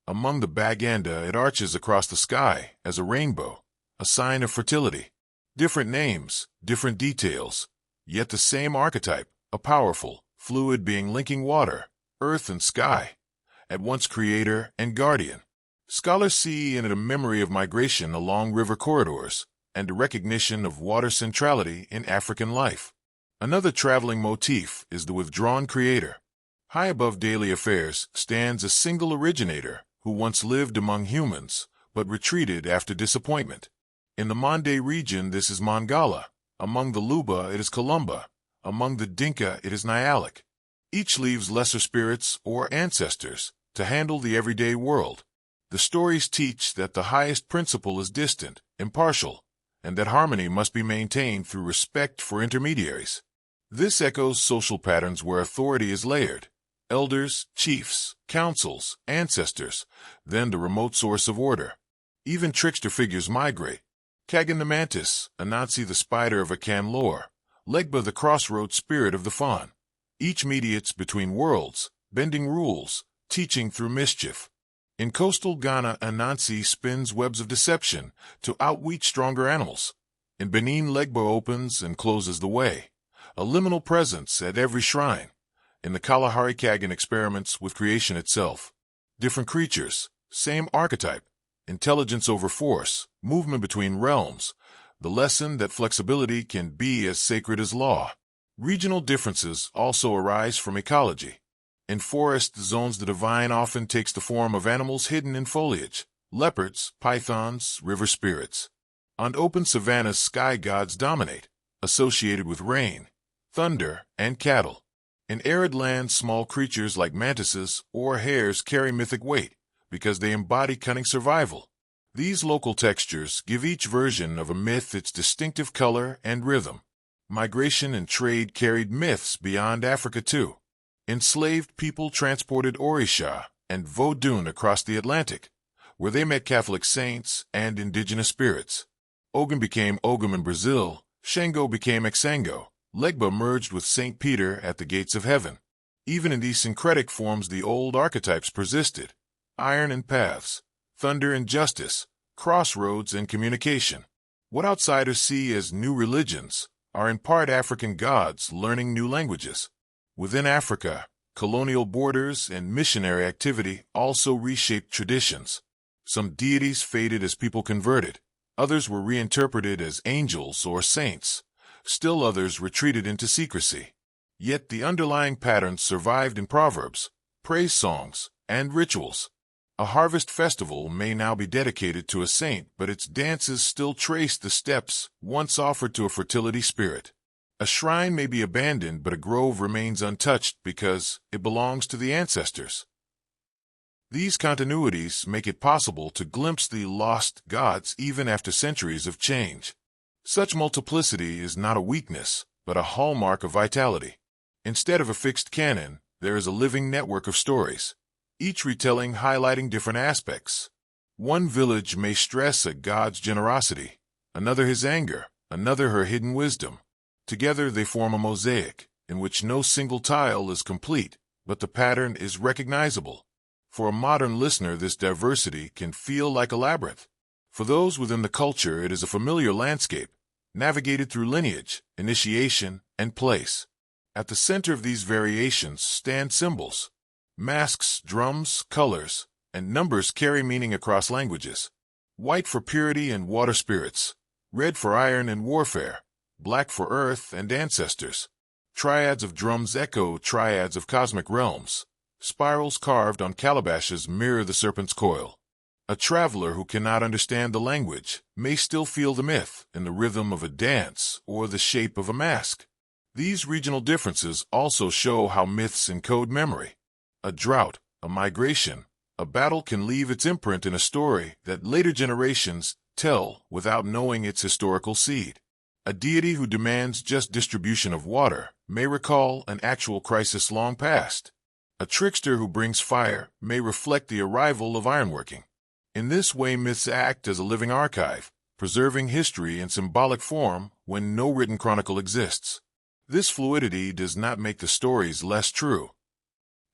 Among the Baganda, it arches across the sky as a rainbow, a sign of fertility. Different names, different details, yet the same archetype, a powerful, fluid being linking water, earth and sky, at once creator and guardian. Scholars see in it a memory of migration along river corridors and a recognition of water centrality in African life. Another traveling motif is the withdrawn creator. High above daily affairs stands a single originator who once lived among humans, but retreated after disappointment. In the Mande region, this is Mangala. Among the Luba, it is Columba. Among the Dinka, it is Nyalic. Each leaves lesser spirits or ancestors to handle the everyday world. The stories teach that the highest principle is distant, impartial, and that harmony must be maintained through respect for intermediaries. This echoes social patterns where authority is layered. Elders, chiefs, councils, ancestors, then the remote source of order. Even trickster figures migrate. Kaggen the mantis, Anansi the spider of Akan lore, Legba the crossroad spirit of the faun. Each mediates between worlds, bending rules, teaching through mischief. In coastal Ghana, Anansi spins webs of deception to outwit stronger animals. In Benin, Legba opens and closes the way, a liminal presence at every shrine. In the Kalahari, Kaggen experiments with creation itself. Different creatures, same archetype, intelligence over force, movement between realms, the lesson that flexibility can be as sacred as law. Regional differences also arise from ecology. In forest zones, the divine often takes the form of animals hidden in foliage, leopards, pythons, river spirits. On open savannas, sky gods dominate, associated with rain, thunder, and cattle. In arid lands, small creatures like mantises or hares carry mythic weight because they embody cunning survival. These local textures give each version of a myth its distinctive color and rhythm. Migration and trade carried myths beyond Africa too. Enslaved people transported Orisha and Vodun across the Atlantic, where they met Catholic saints and indigenous spirits. Ogun became Ogum in Brazil, Shango became Exango, Legba merged with St. Peter at the gates of heaven. Even in these syncretic forms, the old archetypes persisted: iron and paths, thunder and justice, crossroads and communication. What outsiders see as new religions are in part African gods learning new languages. Within Africa, colonial borders and missionary activity also reshaped traditions. Some deities faded as people converted. Others were reinterpreted as angels or saints. Still others retreated into secrecy. Yet the underlying patterns survived in proverbs, praise songs, and rituals. A harvest festival may now be dedicated to a saint, but its dances still trace the steps once offered to a fertility spirit. A shrine may be abandoned, but a grove remains untouched because it belongs to the ancestors. These continuities make it possible to glimpse the lost gods even after centuries of change. Such multiplicity is not a weakness, but a hallmark of vitality. Instead of a fixed canon, there is a living network of stories, each retelling highlighting different aspects. One village may stress a god's generosity, another his anger, another her hidden wisdom. Together they form a mosaic, in which no single tile is complete, but the pattern is recognizable. For a modern listener, this diversity can feel like a labyrinth. For those within the culture, it is a familiar landscape, navigated through lineage, initiation, and place. At the center of these variations stand symbols. Masks, drums, colors, and numbers carry meaning across languages. White for purity and water spirits, red for iron and warfare, black for earth and ancestors. Triads of drums echo triads of cosmic realms. Spirals carved on calabashes mirror the serpent's coil. A traveler who cannot understand the language may still feel the myth in the rhythm of a dance or the shape of a mask. These regional differences also show how myths encode memory. A drought, a migration, a battle can leave its imprint in a story that later generations tell without knowing its historical seed. A deity who demands just distribution of water may recall an actual crisis long past. A trickster who brings fire may reflect the arrival of ironworking. In this way, myths act as a living archive, preserving history in symbolic form when no written chronicle exists. This fluidity does not make the stories less true.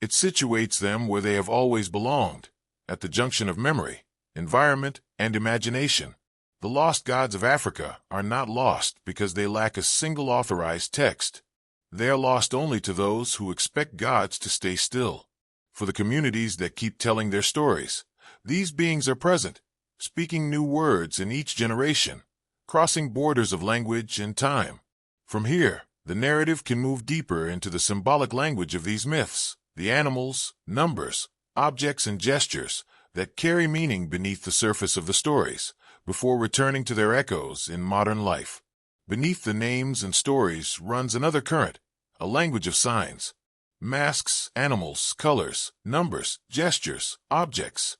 It situates them where they have always belonged, at the junction of memory, environment, and imagination. The lost gods of Africa are not lost because they lack a single authorized text. They are lost only to those who expect gods to stay still. For the communities that keep telling their stories, these beings are present, speaking new words in each generation, crossing borders of language and time. From here, the narrative can move deeper into the symbolic language of these myths, the animals, numbers, objects, and gestures that carry meaning beneath the surface of the stories, before returning to their echoes in modern life. Beneath the names and stories runs another current, a language of signs. Masks, animals, colors, numbers, gestures, objects.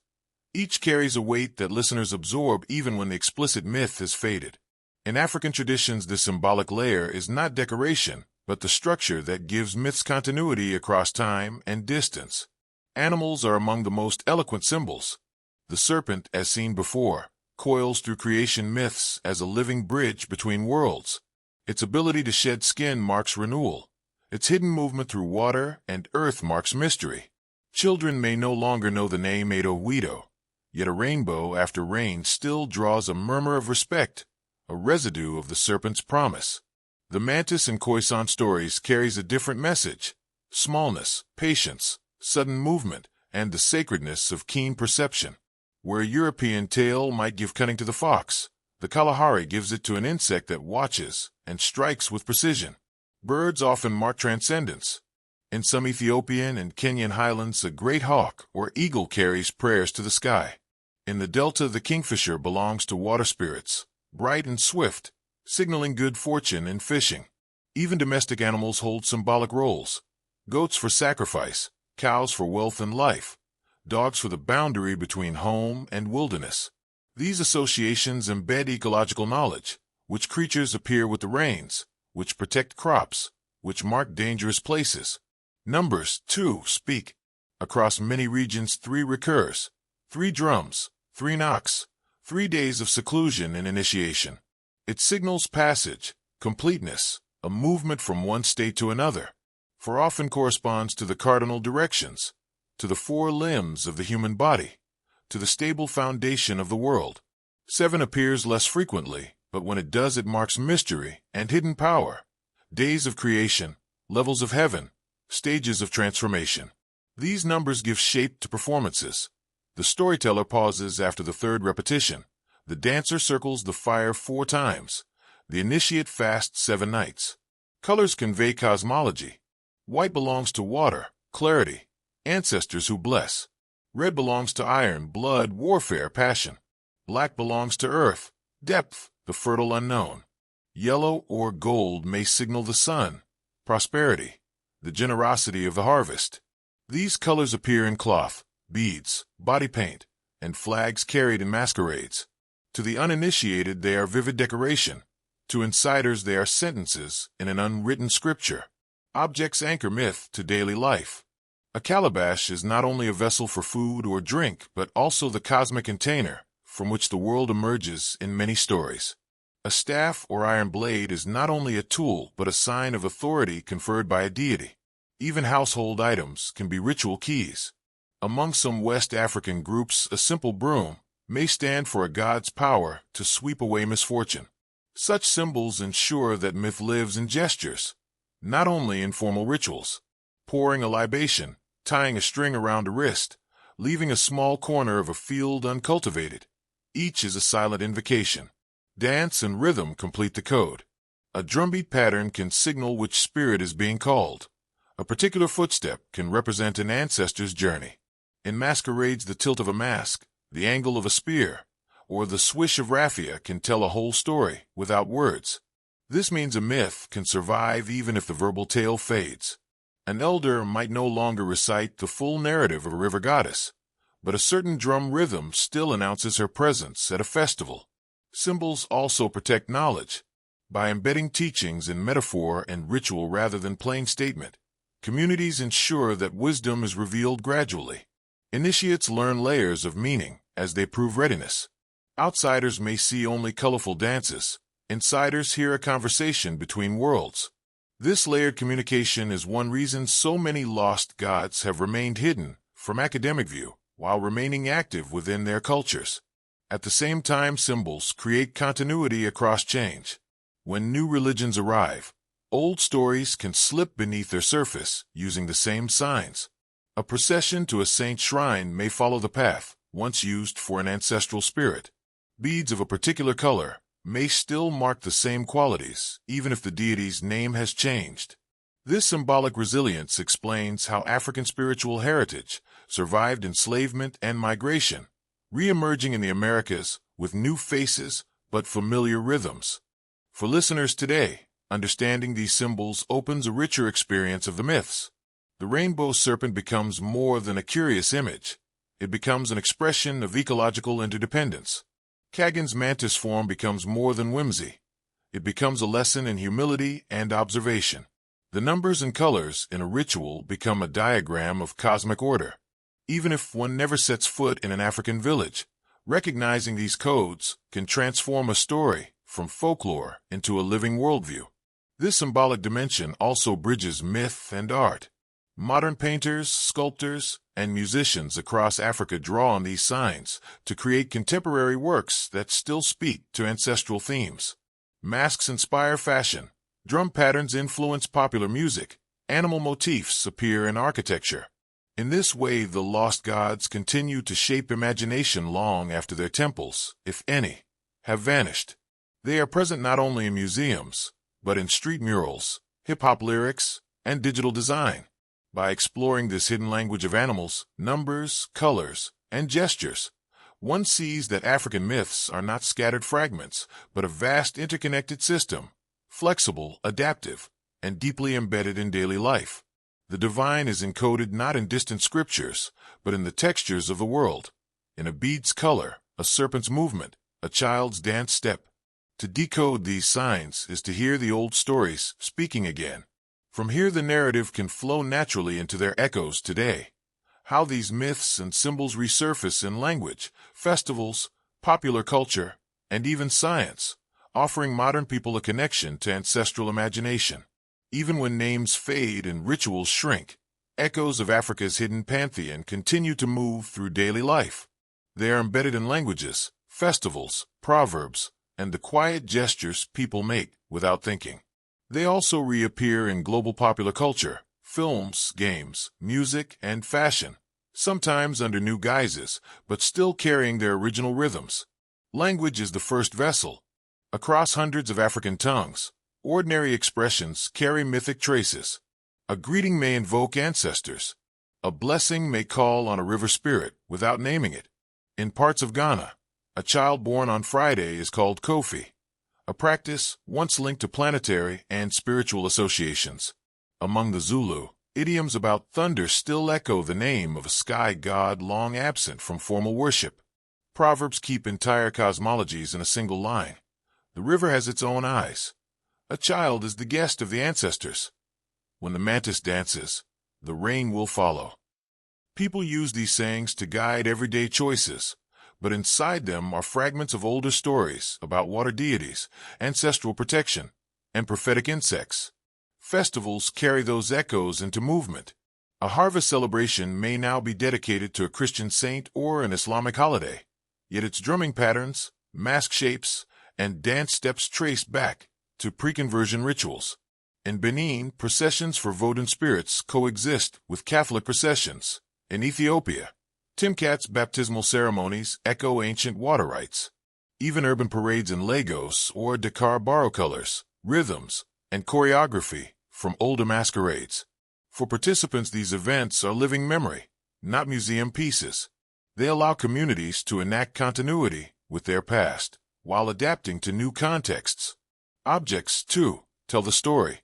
Each carries a weight that listeners absorb even when the explicit myth has faded. In African traditions, the symbolic layer is not decoration, but the structure that gives myths continuity across time and distance. Animals are among the most eloquent symbols. The serpent, as seen before, coils through creation myths as a living bridge between worlds. Its ability to shed skin marks renewal. Its hidden movement through water and earth marks mystery. Children may no longer know the name Edo-Wedo, yet a rainbow after rain still draws a murmur of respect, a residue of the serpent's promise. The mantis and Khoisan stories carries a different message: smallness, patience, sudden movement, and the sacredness of keen perception. Where a European tale might give cunning to the fox, the Kalahari gives it to an insect that watches and strikes with precision. Birds often mark transcendence. In some Ethiopian and Kenyan highlands, a great hawk or eagle carries prayers to the sky. In the delta, the kingfisher belongs to water spirits, bright and swift, signaling good fortune in fishing. Even domestic animals hold symbolic roles. Goats for sacrifice, cows for wealth and life, dogs for the boundary between home and wilderness. These associations embed ecological knowledge, which creatures appear with the rains, which protect crops, which mark dangerous places. Numbers, too, speak. Across many regions, 3 recurs: 3 drums, 3 knocks, 3 days of seclusion and initiation. It signals passage, completeness, a movement from one state to another. 4 often corresponds to the cardinal directions, to the 4 limbs of the human body, to the stable foundation of the world. 7 appears less frequently, but when it does, it marks mystery and hidden power. Days of creation, levels of heaven, stages of transformation. These numbers give shape to performances. The storyteller pauses after the 3rd repetition. The dancer circles the fire 4 times. The initiate fasts 7 nights. Colors convey cosmology. White belongs to water, clarity, ancestors who bless. Red belongs to iron, blood, warfare, passion. Black belongs to earth, depth, the fertile unknown. Yellow or gold may signal the sun, prosperity, the generosity of the harvest. These colors appear in cloth, beads, body paint, and flags carried in masquerades. To the uninitiated, they are vivid decoration. To insiders, they are sentences in an unwritten scripture. Objects anchor myth to daily life. A calabash is not only a vessel for food or drink, but also the cosmic container from which the world emerges in many stories. A staff or iron blade is not only a tool, but a sign of authority conferred by a deity. Even household items can be ritual keys. Among some West African groups, a simple broom may stand for a god's power to sweep away misfortune. Such symbols ensure that myth lives in gestures, not only in formal rituals. Pouring a libation, tying a string around a wrist, leaving a small corner of a field uncultivated. Each is a silent invocation. Dance and rhythm complete the code. A drumbeat pattern can signal which spirit is being called. A particular footstep can represent an ancestor's journey. In masquerades, the tilt of a mask, the angle of a spear, or the swish of raffia can tell a whole story without words. This means a myth can survive even if the verbal tale fades. An elder might no longer recite the full narrative of a river goddess, but a certain drum rhythm still announces her presence at a festival. Symbols also protect knowledge. By embedding teachings in metaphor and ritual rather than plain statement, communities ensure that wisdom is revealed gradually. Initiates learn layers of meaning as they prove readiness. Outsiders may see only colorful dances. Insiders hear a conversation between worlds. This layered communication is one reason so many lost gods have remained hidden from academic view while remaining active within their cultures. At the same time, symbols create continuity across change. When new religions arrive, old stories can slip beneath their surface using the same signs. A procession to a saint shrine may follow the path once used for an ancestral spirit. Beads of a particular color may still mark the same qualities, even if the deity's name has changed. This symbolic resilience explains how African spiritual heritage survived enslavement and migration, re-emerging in the Americas with new faces but familiar rhythms. For listeners today, understanding these symbols opens a richer experience of the myths. The rainbow serpent becomes more than a curious image. It becomes an expression of ecological interdependence. Kaggen's mantis form becomes more than whimsy. It becomes a lesson in humility and observation. The numbers and colors in a ritual become a diagram of cosmic order. Even if one never sets foot in an African village, recognizing these codes can transform a story from folklore into a living worldview. This symbolic dimension also bridges myth and art. Modern painters, sculptors, and musicians across Africa draw on these signs to create contemporary works that still speak to ancestral themes. Masks inspire fashion. Drum patterns influence popular music. Animal motifs appear in architecture. In this way, the lost gods continue to shape imagination long after their temples, if any, have vanished. They are present not only in museums, but in street murals, hip-hop lyrics, and digital design. By exploring this hidden language of animals, numbers, colors, and gestures, one sees that African myths are not scattered fragments, but a vast interconnected system, flexible, adaptive, and deeply embedded in daily life. The divine is encoded not in distant scriptures, but in the textures of the world, in a bead's color, a serpent's movement, a child's dance step. To decode these signs is to hear the old stories speaking again. From here the narrative can flow naturally into their echoes today. How these myths and symbols resurface in language, festivals, popular culture, and even science, offering modern people a connection to ancestral imagination. Even when names fade and rituals shrink, echoes of Africa's hidden pantheon continue to move through daily life. They are embedded in languages, festivals, proverbs, and the quiet gestures people make without thinking. They also reappear in global popular culture, films, games, music, and fashion, sometimes under new guises, but still carrying their original rhythms. Language is the first vessel. Across hundreds of African tongues, ordinary expressions carry mythic traces. A greeting may invoke ancestors. A blessing may call on a river spirit without naming it. In parts of Ghana, a child born on Friday is called Kofi, a practice once linked to planetary and spiritual associations. Among the Zulu, idioms about thunder still echo the name of a sky god long absent from formal worship. Proverbs keep entire cosmologies in a single line. The river has its own eyes. A child is the guest of the ancestors. When the mantis dances, the rain will follow. People use these sayings to guide everyday choices, but inside them are fragments of older stories about water deities, ancestral protection, and prophetic insects. Festivals carry those echoes into movement. A harvest celebration may now be dedicated to a Christian saint or an Islamic holiday, yet its drumming patterns, mask shapes, and dance steps trace back to pre-conversion rituals. In Benin, processions for Vodun spirits coexist with Catholic processions. In Ethiopia, Timkat's baptismal ceremonies echo ancient water rites. Even urban parades in Lagos or Takhar borrow colors, rhythms, and choreography from older masquerades. For participants, these events are living memory, not museum pieces. They allow communities to enact continuity with their past, while adapting to new contexts. Objects, too, tell the story.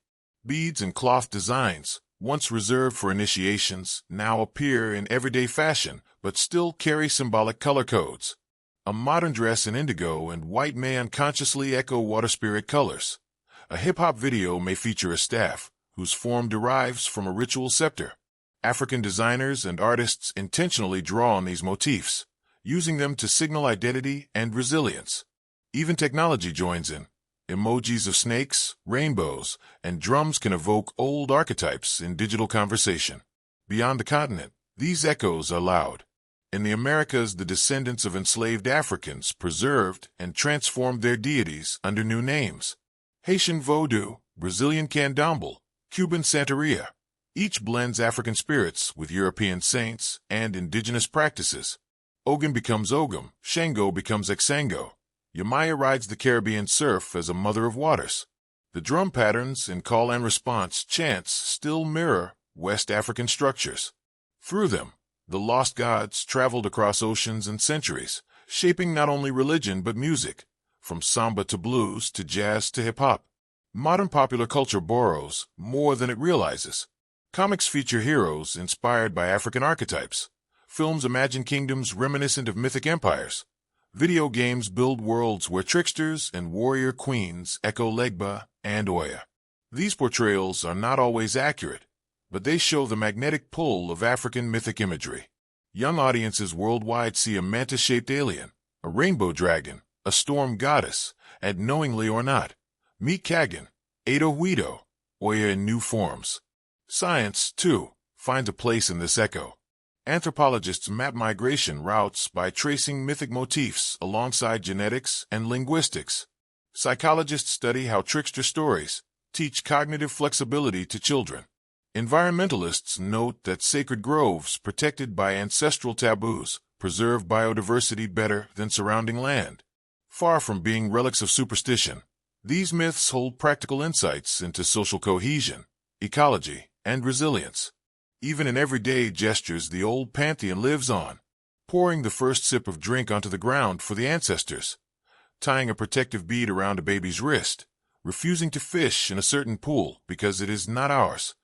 Beads and cloth designs, once reserved for initiations, now appear in everyday fashion, but still carry symbolic color codes. A modern dress in indigo and white may unconsciously echo water spirit colors. A hip-hop video may feature a staff, whose form derives from a ritual scepter. African designers and artists intentionally draw on these motifs, using them to signal identity and resilience. Even technology joins in. Emojis of snakes, rainbows, and drums can evoke old archetypes in digital conversation. Beyond the continent, these echoes are loud. In the Americas, the descendants of enslaved Africans preserved and transformed their deities under new names. Haitian Vodou, Brazilian Candomblé, Cuban Santeria. Each blends African spirits with European saints and indigenous practices. Ogun becomes Ogum, Shango becomes Exango. Yamaya rides the Caribbean surf as a mother of waters. The drum patterns and call and response chants still mirror West African structures. Through them, the lost gods traveled across oceans and centuries, shaping not only religion but music, from samba to blues to jazz to hip-hop. Modern popular culture borrows more than it realizes. Comics feature heroes inspired by African archetypes. Films imagine kingdoms reminiscent of mythic empires. Video games build worlds where tricksters and warrior queens echo Legba and Oya. These portrayals are not always accurate, but they show the magnetic pull of African mythic imagery. Young audiences worldwide see a mantis-shaped alien, a rainbow dragon, a storm goddess, and knowingly or not, meet Kaggen, Edo Huido, Oya in new forms. Science, too, finds a place in this echo. Anthropologists map migration routes by tracing mythic motifs alongside genetics and linguistics. Psychologists study how trickster stories teach cognitive flexibility to children. Environmentalists note that sacred groves protected by ancestral taboos preserve biodiversity better than surrounding land. Far from being relics of superstition, these myths hold practical insights into social cohesion, ecology, and resilience. Even in everyday gestures, the old Pantheon lives on. Pouring the first sip of drink onto the ground for the ancestors, tying a protective bead around a baby's wrist, refusing to fish in a certain pool because it is not ours.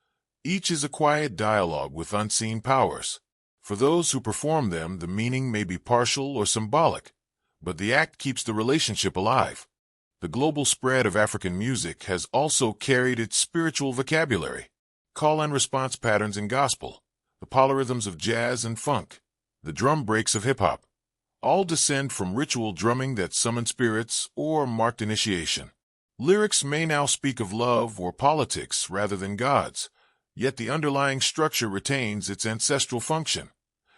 Each is a quiet dialogue with unseen powers. For those who perform them, the meaning may be partial or symbolic, but the act keeps the relationship alive. The global spread of African music has also carried its spiritual vocabulary. Call and response patterns in gospel, the polyrhythms of jazz and funk, the drum breaks of hip-hop, all descend from ritual drumming that summoned spirits or marked initiation. Lyrics may now speak of love or politics rather than gods, yet the underlying structure retains its ancestral function,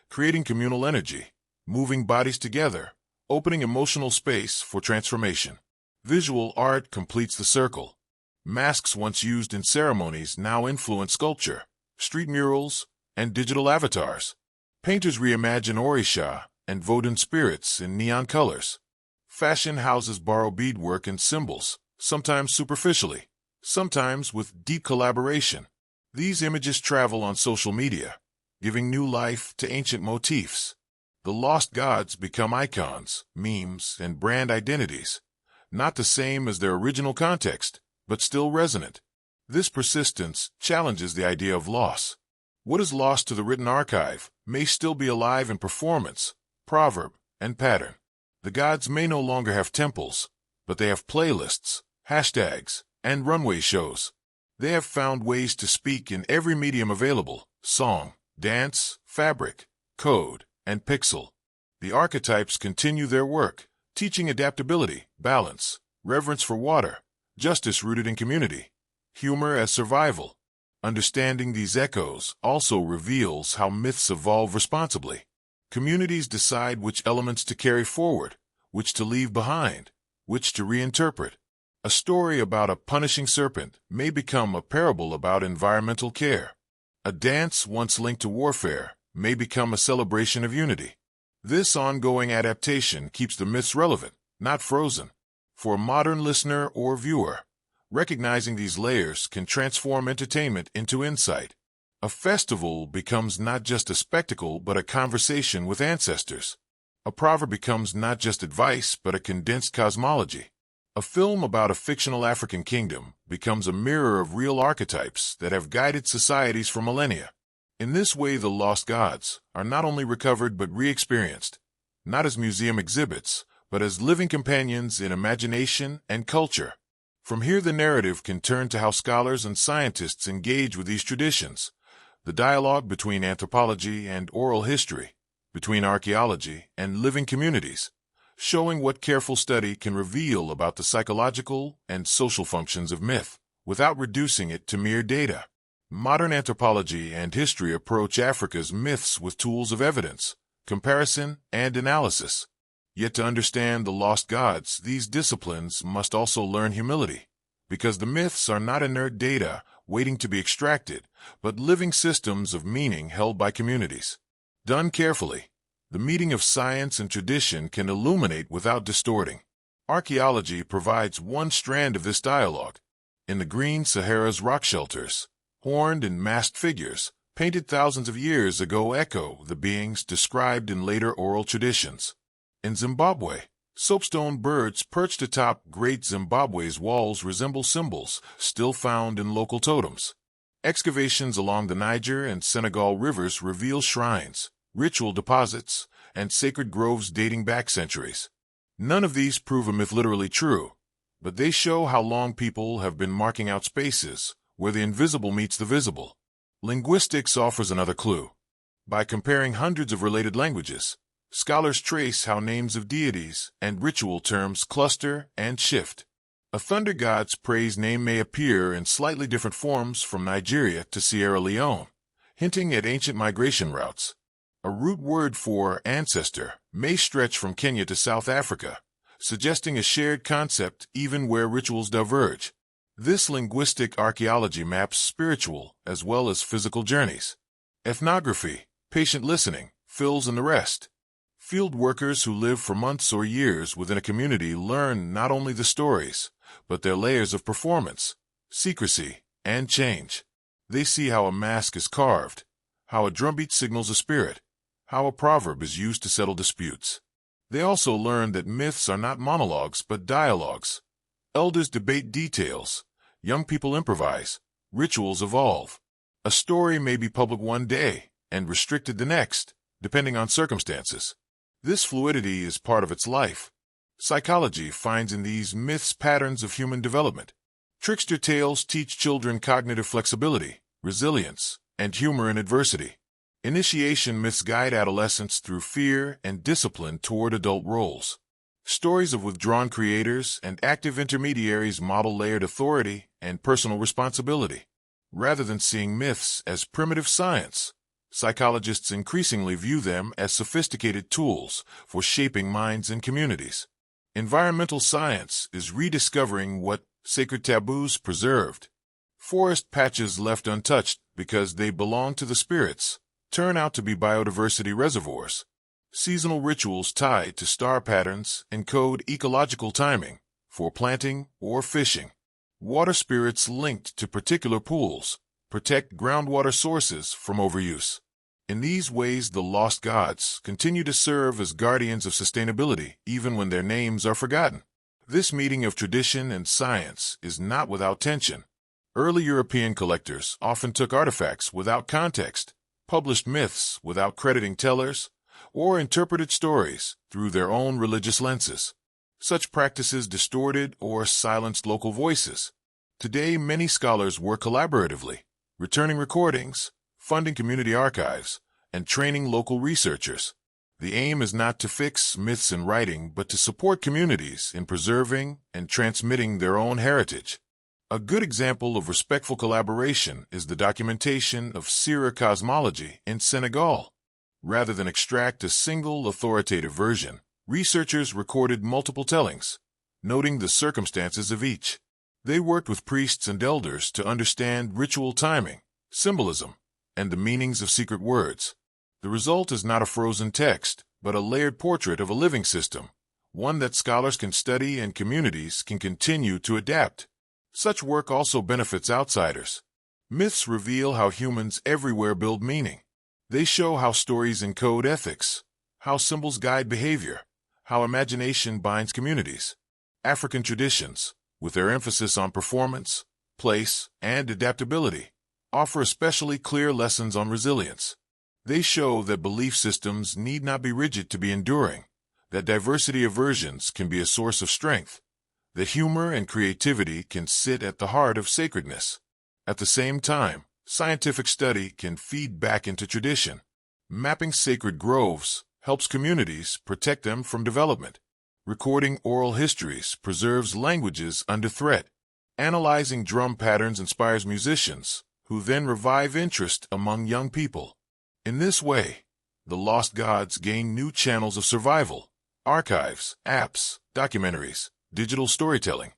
creating communal energy, moving bodies together, opening emotional space for transformation. Visual art completes the circle. Masks once used in ceremonies now influence sculpture, street murals, and digital avatars. Painters reimagine Orisha and Vodun spirits in neon colors. Fashion houses borrow beadwork and symbols, sometimes superficially, sometimes with deep collaboration. These images travel on social media, giving new life to ancient motifs. The lost gods become icons, memes, and brand identities, not the same as their original context, but still resonant. This persistence challenges the idea of loss. What is lost to the written archive may still be alive in performance, proverb, and pattern. The gods may no longer have temples, but they have playlists, hashtags, and runway shows. They have found ways to speak in every medium available: song, dance, fabric, code, and pixel. The archetypes continue their work, teaching adaptability, balance, reverence for water, justice rooted in community, humor as survival. Understanding these echoes also reveals how myths evolve responsibly. Communities decide which elements to carry forward, which to leave behind, which to reinterpret. A story about a punishing serpent may become a parable about environmental care. A dance once linked to warfare may become a celebration of unity. This ongoing adaptation keeps the myths relevant, not frozen. For a modern listener or viewer, recognizing these layers can transform entertainment into insight. A festival becomes not just a spectacle but a conversation with ancestors. A proverb becomes not just advice but a condensed cosmology. A film about a fictional African kingdom becomes a mirror of real archetypes that have guided societies for millennia. In this way, the lost gods are not only recovered but re-experienced, not as museum exhibits, but as living companions in imagination and culture. From here, the narrative can turn to how scholars and scientists engage with these traditions, the dialogue between anthropology and oral history, between archaeology and living communities, showing what careful study can reveal about the psychological and social functions of myth, without reducing it to mere data. Modern anthropology and history approach Africa's myths with tools of evidence, comparison, and analysis. Yet to understand the lost gods, these disciplines must also learn humility, because the myths are not inert data waiting to be extracted, but living systems of meaning held by communities. Done carefully, the meeting of science and tradition can illuminate without distorting. Archaeology provides one strand of this dialogue. In the Green Sahara's rock shelters, horned and masked figures, painted thousands of years ago, echo the beings described in later oral traditions. In Zimbabwe, soapstone birds perched atop Great Zimbabwe's walls resemble symbols still found in local totems. Excavations along the Niger and Senegal rivers reveal shrines, ritual deposits, and sacred groves dating back centuries. None of these prove a myth literally true, but they show how long people have been marking out spaces where the invisible meets the visible. Linguistics offers another clue. By comparing hundreds of related languages, scholars trace how names of deities and ritual terms cluster and shift. A thunder god's praise name may appear in slightly different forms from Nigeria to Sierra Leone, hinting at ancient migration routes. A root word for ancestor may stretch from Kenya to South Africa, suggesting a shared concept even where rituals diverge. This linguistic archaeology maps spiritual as well as physical journeys. Ethnography, patient listening, fills in the rest. Field workers who live for months or years within a community learn not only the stories, but their layers of performance, secrecy, and change. They see how a mask is carved, how a drumbeat signals a spirit, how a proverb is used to settle disputes. They also learn that myths are not monologues but dialogues. Elders debate details, young people improvise, rituals evolve. A story may be public one day and restricted the next, depending on circumstances. This fluidity is part of its life. Psychology finds in these myths patterns of human development. Trickster tales teach children cognitive flexibility, resilience, and humor in adversity. Initiation myths guide adolescents through fear and discipline toward adult roles. Stories of withdrawn creators and active intermediaries model layered authority and personal responsibility. Rather than seeing myths as primitive science, psychologists increasingly view them as sophisticated tools for shaping minds and communities. Environmental science is rediscovering what sacred taboos preserved. Forest patches left untouched because they belong to the spirits turn out to be biodiversity reservoirs. Seasonal rituals tied to star patterns encode ecological timing for planting or fishing. Water spirits linked to particular pools protect groundwater sources from overuse. In these ways, the lost gods continue to serve as guardians of sustainability even when their names are forgotten. This meeting of tradition and science is not without tension. Early European collectors often took artifacts without context, published myths without crediting tellers, or interpreted stories through their own religious lenses. Such practices distorted or silenced local voices. Today, many scholars work collaboratively, returning recordings, funding community archives, and training local researchers. The aim is not to fix myths in writing, but to support communities in preserving and transmitting their own heritage. A good example of respectful collaboration is the documentation of Sira cosmology in Senegal. Rather than extract a single authoritative version, researchers recorded multiple tellings, noting the circumstances of each. They worked with priests and elders to understand ritual timing, symbolism, and the meanings of secret words. The result is not a frozen text, but a layered portrait of a living system, one that scholars can study and communities can continue to adapt. Such work also benefits outsiders. Myths reveal how humans everywhere build meaning. They show how stories encode ethics, how symbols guide behavior, how imagination binds communities. African traditions, with their emphasis on performance, place, and adaptability, offer especially clear lessons on resilience. They show that belief systems need not be rigid to be enduring, that diversity of versions can be a source of strength, that humor and creativity can sit at the heart of sacredness. At the same time, scientific study can feed back into tradition. Mapping sacred groves helps communities protect them from development. Recording oral histories preserves languages under threat. Analyzing drum patterns inspires musicians, who then revive interest among young people. In this way, the lost gods gain new channels of survival: archives, apps, documentaries, digital storytelling.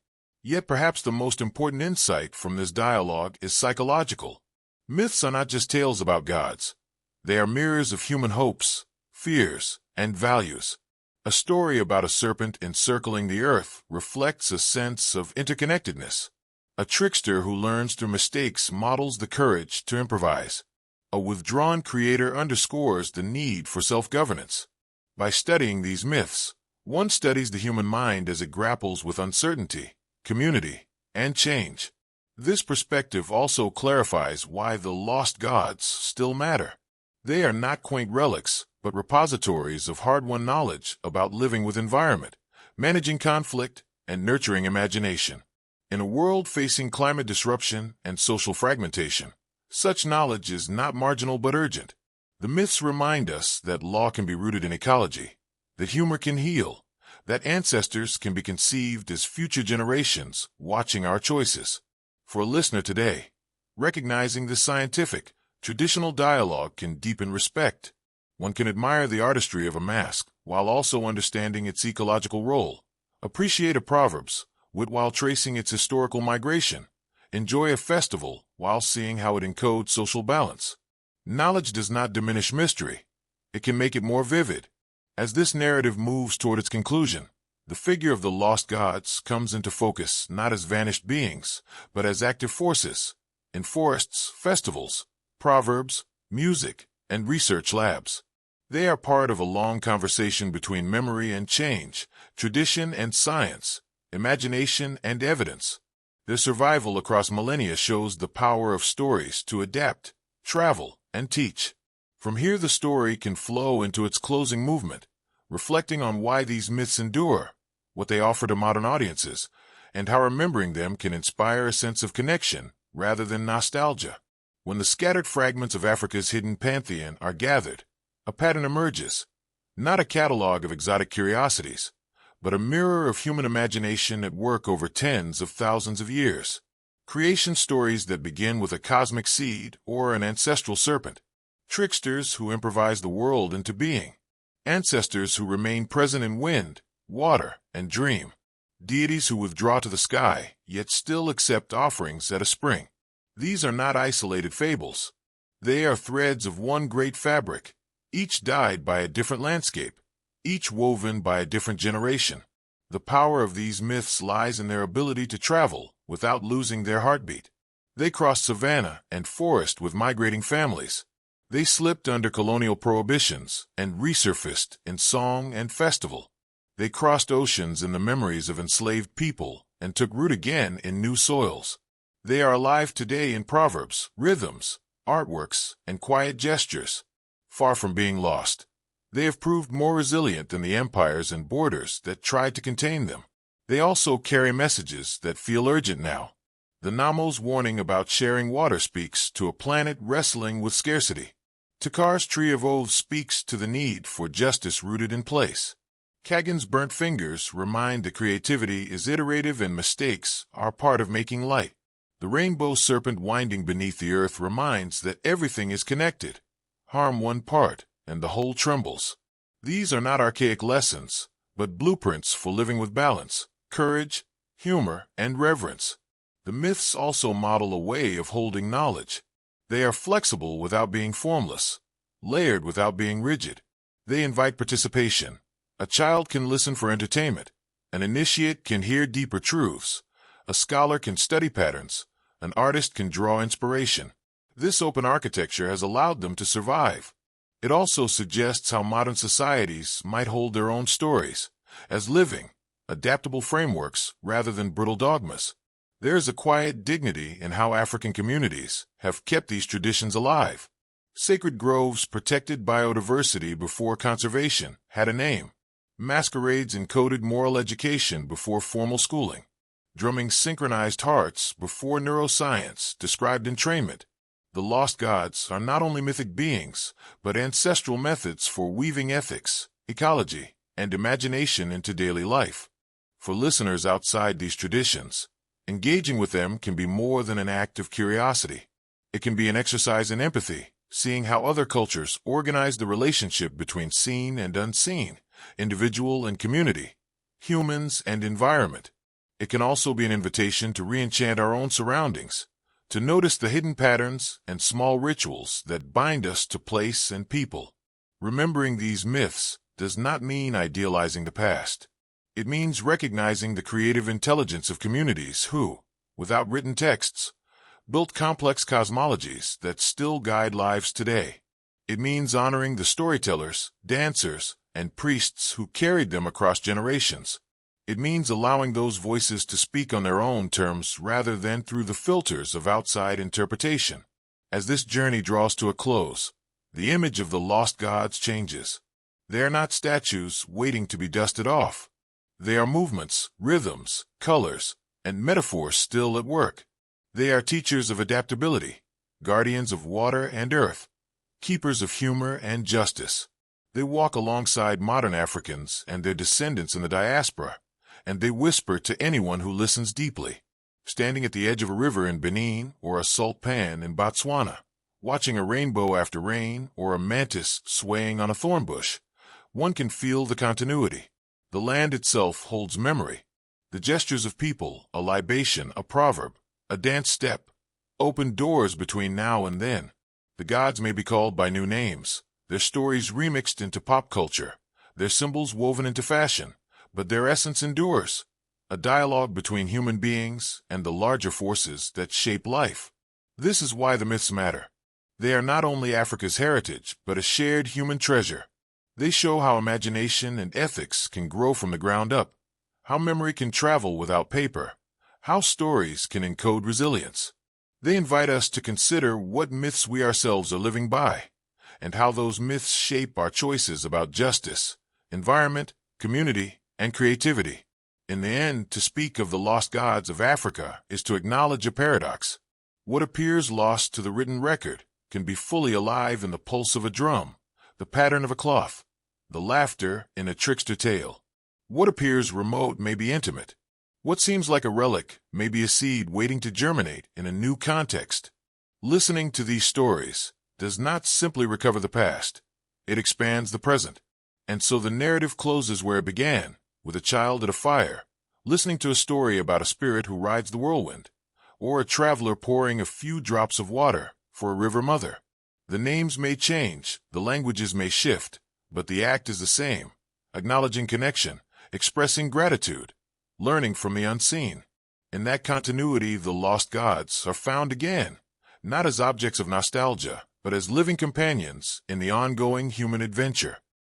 Yet perhaps the most important insight from this dialogue is psychological. Myths are not just tales about gods. They are mirrors of human hopes, fears, and values. A story about a serpent encircling the earth reflects a sense of interconnectedness. A trickster who learns through mistakes models the courage to improvise. A withdrawn creator underscores the need for self-governance. By studying these myths, one studies the human mind as it grapples with uncertainty, community, and change. This perspective also clarifies why the lost gods still matter. They are not quaint relics, but repositories of hard-won knowledge about living with environment, managing conflict, and nurturing imagination. In a world facing climate disruption and social fragmentation, such knowledge is not marginal but urgent. The myths remind us that law can be rooted in ecology, that humor can heal, that ancestors can be conceived as future generations watching our choices. For a listener today, recognizing the scientific, traditional dialogue can deepen respect. One can admire the artistry of a mask while also understanding its ecological role, appreciate a proverb's wit while tracing its historical migration, enjoy a festival while seeing how it encodes social balance. Knowledge does not diminish mystery. It can make it more vivid. As this narrative moves toward its conclusion, the figure of the lost gods comes into focus not as vanished beings, but as active forces in forests, festivals, proverbs, music, and research labs. They are part of a long conversation between memory and change, tradition and science, imagination and evidence. Their survival across millennia shows the power of stories to adapt, travel, and teach. From here the story can flow into its closing movement, reflecting on why these myths endure, what they offer to modern audiences, and how remembering them can inspire a sense of connection rather than nostalgia. When the scattered fragments of Africa's hidden pantheon are gathered, a pattern emerges, not a catalog of exotic curiosities, but a mirror of human imagination at work over tens of thousands of years. Creation stories that begin with a cosmic seed or an ancestral serpent, tricksters who improvise the world into being, ancestors who remain present in wind, water, and dream, deities who withdraw to the sky yet still accept offerings at a spring. These are not isolated fables. They are threads of one great fabric, each dyed by a different landscape, each woven by a different generation. The power of these myths lies in their ability to travel without losing their heartbeat. They crossed savanna and forest with migrating families. They slipped under colonial prohibitions and resurfaced in song and festival. They crossed oceans in the memories of enslaved people and took root again in new soils. They are alive today in proverbs, rhythms, artworks, and quiet gestures. Far from being lost, they have proved more resilient than the empires and borders that tried to contain them. They also carry messages that feel urgent now. The Nommo's warning about sharing water speaks to a planet wrestling with scarcity. Takhar's Tree of Oaths speaks to the need for justice rooted in place. Kaggen's burnt fingers remind that creativity is iterative and mistakes are part of making light. The rainbow serpent winding beneath the earth reminds that everything is connected. Harm one part, and the whole trembles. These are not archaic lessons, but blueprints for living with balance, courage, humor, and reverence. The myths also model a way of holding knowledge. They are flexible without being formless, layered without being rigid. They invite participation. A child can listen for entertainment. An initiate can hear deeper truths. A scholar can study patterns. An artist can draw inspiration. This open architecture has allowed them to survive. It also suggests how modern societies might hold their own stories, as living, adaptable frameworks rather than brittle dogmas. There is a quiet dignity in how African communities have kept these traditions alive. Sacred groves protected biodiversity before conservation had a name. Masquerades encoded moral education before formal schooling. Drumming synchronized hearts before neuroscience described entrainment. The lost gods are not only mythic beings, but ancestral methods for weaving ethics, ecology, and imagination into daily life. For listeners outside these traditions, engaging with them can be more than an act of curiosity. It can be an exercise in empathy, seeing how other cultures organize the relationship between seen and unseen, individual and community, humans and environment. It can also be an invitation to re-enchant our own surroundings, to notice the hidden patterns and small rituals that bind us to place and people. Remembering these myths does not mean idealizing the past. It means recognizing the creative intelligence of communities who, without written texts, built complex cosmologies that still guide lives today. It means honoring the storytellers, dancers, and priests who carried them across generations. It means allowing those voices to speak on their own terms rather than through the filters of outside interpretation. As this journey draws to a close, the image of the lost gods changes. They are not statues waiting to be dusted off. They are movements, rhythms, colors, and metaphors still at work. They are teachers of adaptability, guardians of water and earth, keepers of humor and justice. They walk alongside modern Africans and their descendants in the diaspora, and they whisper to anyone who listens deeply. Standing at the edge of a river in Benin or a salt pan in Botswana, watching a rainbow after rain or a mantis swaying on a thorn bush, one can feel the continuity. The land itself holds memory. The gestures of people, a libation, a proverb, a dance step, open doors between now and then. The gods may be called by new names, their stories remixed into pop culture, their symbols woven into fashion, but their essence endures, a dialogue between human beings and the larger forces that shape life. This is why the myths matter. They are not only Africa's heritage, but a shared human treasure. They show how imagination and ethics can grow from the ground up, how memory can travel without paper, how stories can encode resilience. They invite us to consider what myths we ourselves are living by, and how those myths shape our choices about justice, environment, community, and creativity. In the end, to speak of the lost gods of Africa is to acknowledge a paradox. What appears lost to the written record can be fully alive in the pulse of a drum, the pattern of a cloth, the laughter in a trickster tale. What appears remote may be intimate. What seems like a relic may be a seed waiting to germinate in a new context. Listening to these stories does not simply recover the past. It expands the present. And so the narrative closes where it began, with a child at a fire, listening to a story about a spirit who rides the whirlwind, or a traveler pouring a few drops of water for a river mother. The names may change, the languages may shift, but the act is the same, acknowledging connection, expressing gratitude, learning from the unseen. In that continuity, the lost gods are found again, not as objects of nostalgia, but as living companions in the ongoing human adventure.